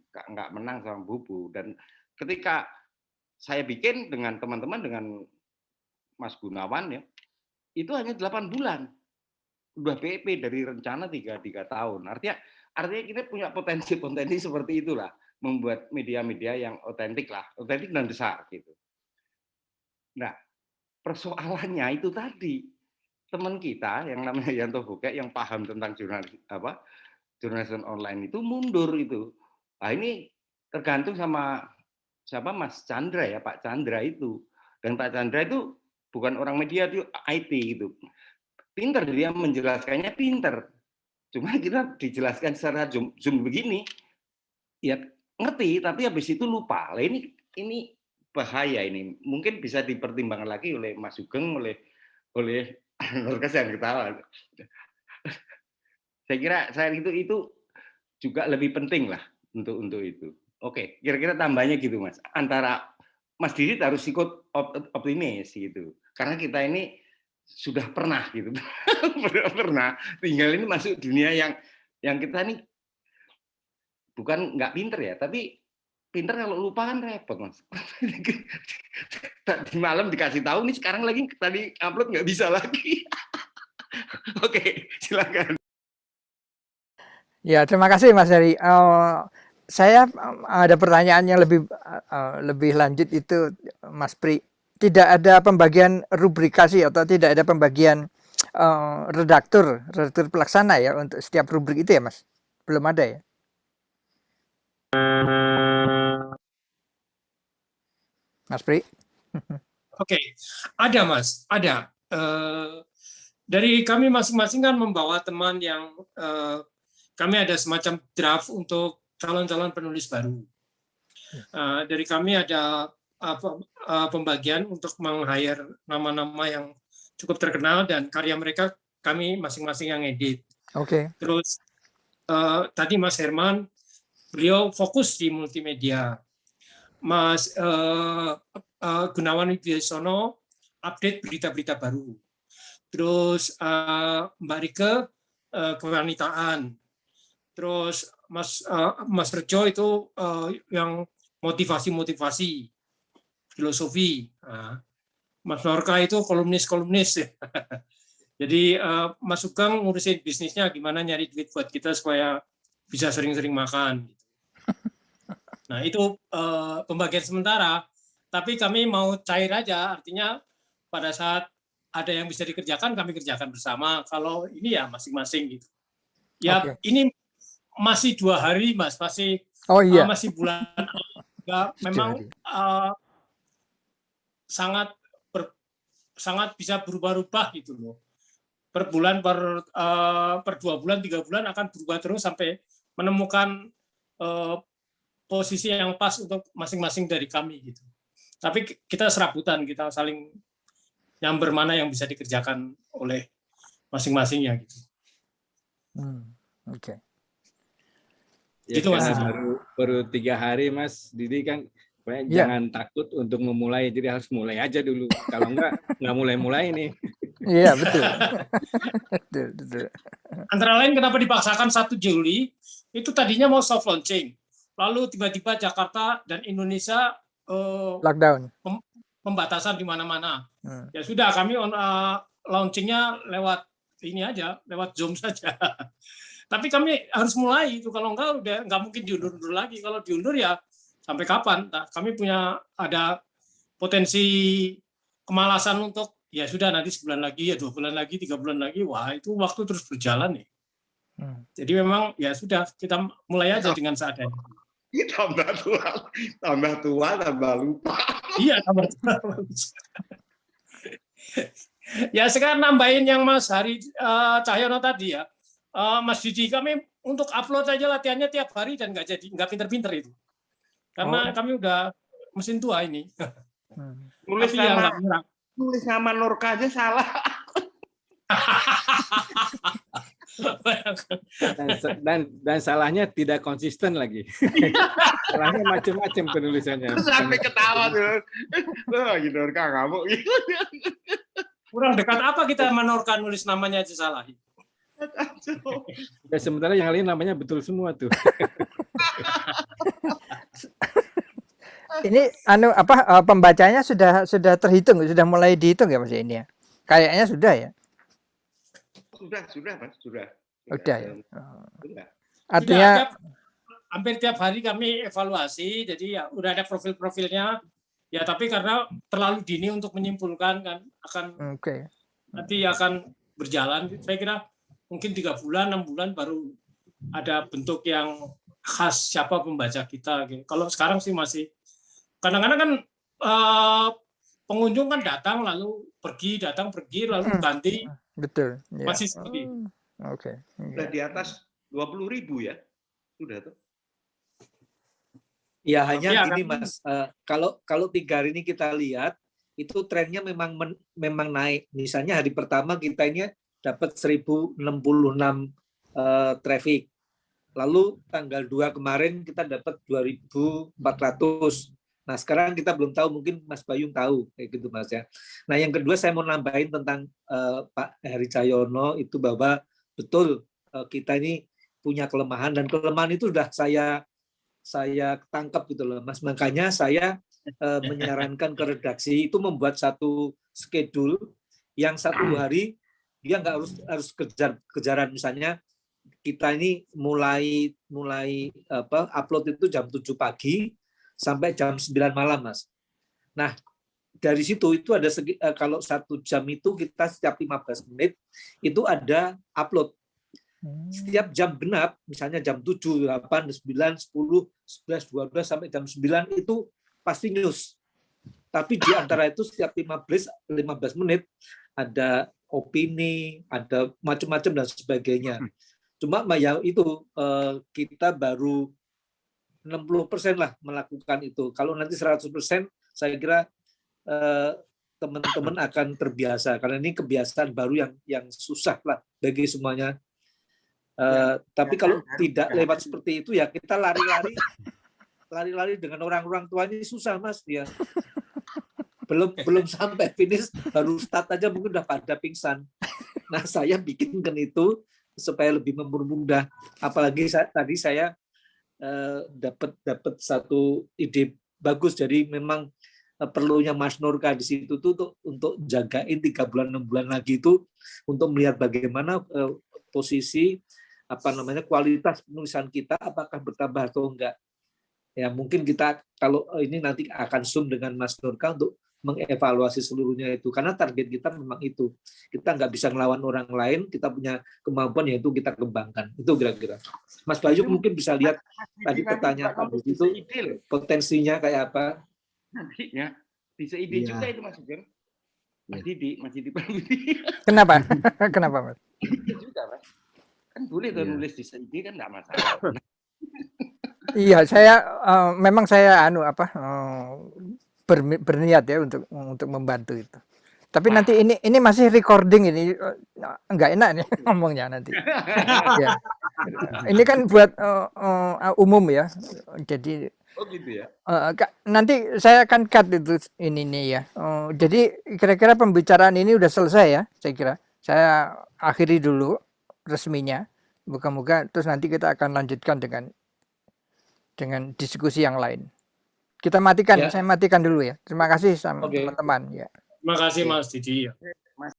nggak menang sama buku. Dan ketika saya bikin dengan teman-teman, dengan Mas Gunawan ya, itu hanya 8 bulan. Udah BEP dari rencana 3 tahun. Artinya kita punya potensi seperti itulah, membuat media-media yang otentik dan besar gitu. Nah, persoalannya itu tadi teman kita yang namanya Yanto Boke yang paham tentang jurnalisme online itu mundur itu. Nah, ini tergantung sama siapa Mas Chandra ya, Pak Chandra itu. Dan Pak Chandra itu bukan orang media, itu IT gitu. Pinter dia menjelaskannya, pinter. Cuma kita dijelaskan secara zoom begini, ya ngerti, tapi habis itu lupa. Lah ini bahaya ini. Mungkin bisa dipertimbangkan lagi oleh Mas Sugeng, oleh Nurkes yang ketawa. Saya kira itu juga lebih penting lah untuk itu. Oke, kira-kira tambahnya gitu, Mas. Antara Mas Didit harus ikut optimis gitu. Karena kita ini sudah pernah gitu. Pernah tinggal ini masuk dunia yang yang kita nih bukan nggak pinter ya, tapi pinter kalau lupa kan repot, Mas. Tadi malam dikasih tahu nih, sekarang lagi tadi upload nggak bisa lagi. Oke, silakan. Ya, terima kasih Mas Heri. Saya ada pertanyaan yang lebih lanjut itu, Mas Pri. Tidak ada pembagian rubrikasi atau tidak ada pembagian redaktur pelaksana ya untuk setiap rubrik itu ya, Mas? Belum ada ya? Mas Pri? Oke, ada Mas, ada. Dari kami masing-masing kan membawa teman yang kami ada semacam draft untuk calon-calon penulis baru. Dari kami ada pembagian untuk meng-hire nama-nama yang cukup terkenal dan karya mereka kami masing-masing yang edit. Oke. Terus tadi Mas Herman, beliau fokus di multimedia. Mas Gunawan Wibisono update berita-berita baru. Terus Mbak Rike kewanitaan. Terus Mas Rejo itu yang motivasi-motivasi, filosofi. Mas Norka itu kolumnis. Jadi Mas Sugeng ngurusin bisnisnya gimana nyari duit buat kita supaya bisa sering-sering makan. Nah itu pembagian sementara. Tapi kami mau cair aja, artinya pada saat ada yang bisa dikerjakan, kami kerjakan bersama. Kalau ini ya masing-masing gitu. Ya ini masih 2 hari, Mas. Masih masih bulan. Ya, memang sangat bisa berubah-ubah gitu loh. Per bulan, per 2 bulan, 3 bulan akan berubah terus sampai menemukan posisi yang pas untuk masing-masing dari kami gitu. Tapi kita serabutan, kita saling nyamber mana yang bisa dikerjakan oleh masing-masingnya gitu. Oke. Ya, gitu Mas. Baru 3 hari Mas Didi kan, jangan takut untuk memulai, jadi harus mulai aja dulu. Kalau nggak mulai-mulai nih. Iya betul. betul. Antara lain kenapa dipaksakan 1 Juli, itu tadinya mau soft launching. Lalu tiba-tiba Jakarta dan Indonesia lockdown. Pembatasan di mana-mana. Ya sudah, kami launchingnya lewat ini aja, lewat Zoom saja. Tapi kami harus mulai itu, kalau enggak udah nggak mungkin diundur-undur lagi. Kalau diundur ya sampai kapan? Nah, kami ada potensi kemalasan untuk ya sudah nanti sebulan lagi, ya 2 bulan lagi, 3 bulan lagi. Wah itu waktu terus berjalan nih. Jadi memang ya sudah, kita mulai aja dengan seadanya. Tambah tua, tambah lupa. Iya, tambah tua. Ya sekarang nambahin yang Mas Hari Cahyono tadi ya. Mas Didi, kami untuk upload aja latihannya tiap hari dan nggak pinter-pinter itu. Karena kami udah mesin tua ini. Nulis nama Norka aja salah. dan salahnya tidak konsisten lagi. Salahnya macam-macam penulisannya. Sampai ketawa tuh. Lagi Norka kamu. Kurang dekat apa kita sama Norka, nulis namanya aja salah. Ya, sementara yang lain namanya betul semua tuh. Ini pembacanya sudah terhitung, sudah mulai dihitung ya Mas ini ya? Kayaknya sudah ya? Sudah Mas, sudah. Udah ya. Artinya hampir tiap hari kami evaluasi, jadi ya udah ada profil-profilnya. Ya tapi karena terlalu dini untuk menyimpulkan kan nanti akan berjalan. Saya kira mungkin 3 bulan, 6 bulan baru ada bentuk yang khas siapa pembaca kita. Kalau sekarang sih masih kadang-kadang kan pengunjung kan datang lalu pergi, datang pergi lalu ganti. Betul. Ya. Masih seperti. Oke. Sudah di atas 20.000 ya? Sudah tuh. Ya hanya gini Mas, kalau 3 hari ini kita lihat itu trennya memang naik. Misalnya hari pertama kita ini dapat 1066 traffic. Lalu tanggal 2 kemarin kita dapat 2.400. Nah sekarang kita belum tahu, mungkin Mas Bayung tahu kayak gitu Mas ya. Nah yang kedua saya mau nambahin tentang Pak Heri Cahyono itu bahwa betul kita ini punya kelemahan, dan kelemahan itu sudah saya tangkap gitu loh, Mas. Makanya saya menyarankan ke redaksi itu membuat satu schedule yang satu hari dia nggak harus kejaran. Misalnya kita ini mulai upload itu jam 7 pagi sampai jam 9 malam, Mas. Nah, dari situ itu ada kalau 1 jam itu kita setiap 15 menit itu ada upload. Setiap jam genap, misalnya jam 7, 8, 9, 10, 11, 12 sampai jam 9 itu pasti news. Tapi di antara itu setiap 15 menit ada opini, ada macam-macam dan sebagainya. Cuma ya itu kita baru 60% lah melakukan itu. Kalau nanti 100% saya kira teman-teman akan terbiasa, karena ini kebiasaan baru yang susah lah bagi semuanya. Tapi kalau tidak lewat seperti itu ya kita lari-lari dengan orang tua ini susah, Mas. Ya belum sampai finish baru start aja mungkin udah pada pingsan. Nah, saya bikinkan itu supaya lebih mempermudah. Apalagi tadi saya dapat satu ide bagus. Jadi memang perlunya Mas Nurka di situ tuh untuk jagain 3 bulan 6 bulan lagi itu untuk melihat bagaimana posisi kualitas penulisan kita apakah bertambah atau enggak. Ya mungkin kita kalau ini nanti akan Zoom dengan Mas Nurka untuk mengevaluasi seluruhnya itu, karena target kita memang itu. Kita nggak bisa ngelawan orang lain, kita punya kemampuan yaitu kita kembangkan. Itu kira-kira. Mas Bayu mungkin bisa lihat tadi pertanyaan Pak Budi itu potensinya kayak apa. Nanti ya bisa ide juga itu Mas Sugeng. Mas Didi. Kenapa? Kenapa, Mas? Ide juga, Mas. Kan boleh tuh nulis di ide kan nggak masalah. Iya, saya memang saya berniat ya untuk membantu itu. Tapi nanti ini masih recording ini nggak enak nih ngomongnya nanti. Ya. Ini kan buat umum ya. Jadi gitu ya. Nanti saya akan cut itu ini nih ya. Jadi kira-kira pembicaraan ini udah selesai ya, saya kira. Saya akhiri dulu resminya. Moga-moga terus nanti kita akan lanjutkan dengan diskusi yang lain. Kita matikan, saya matikan dulu ya. Terima kasih sama teman-teman ya. Terima kasih Mas Didi.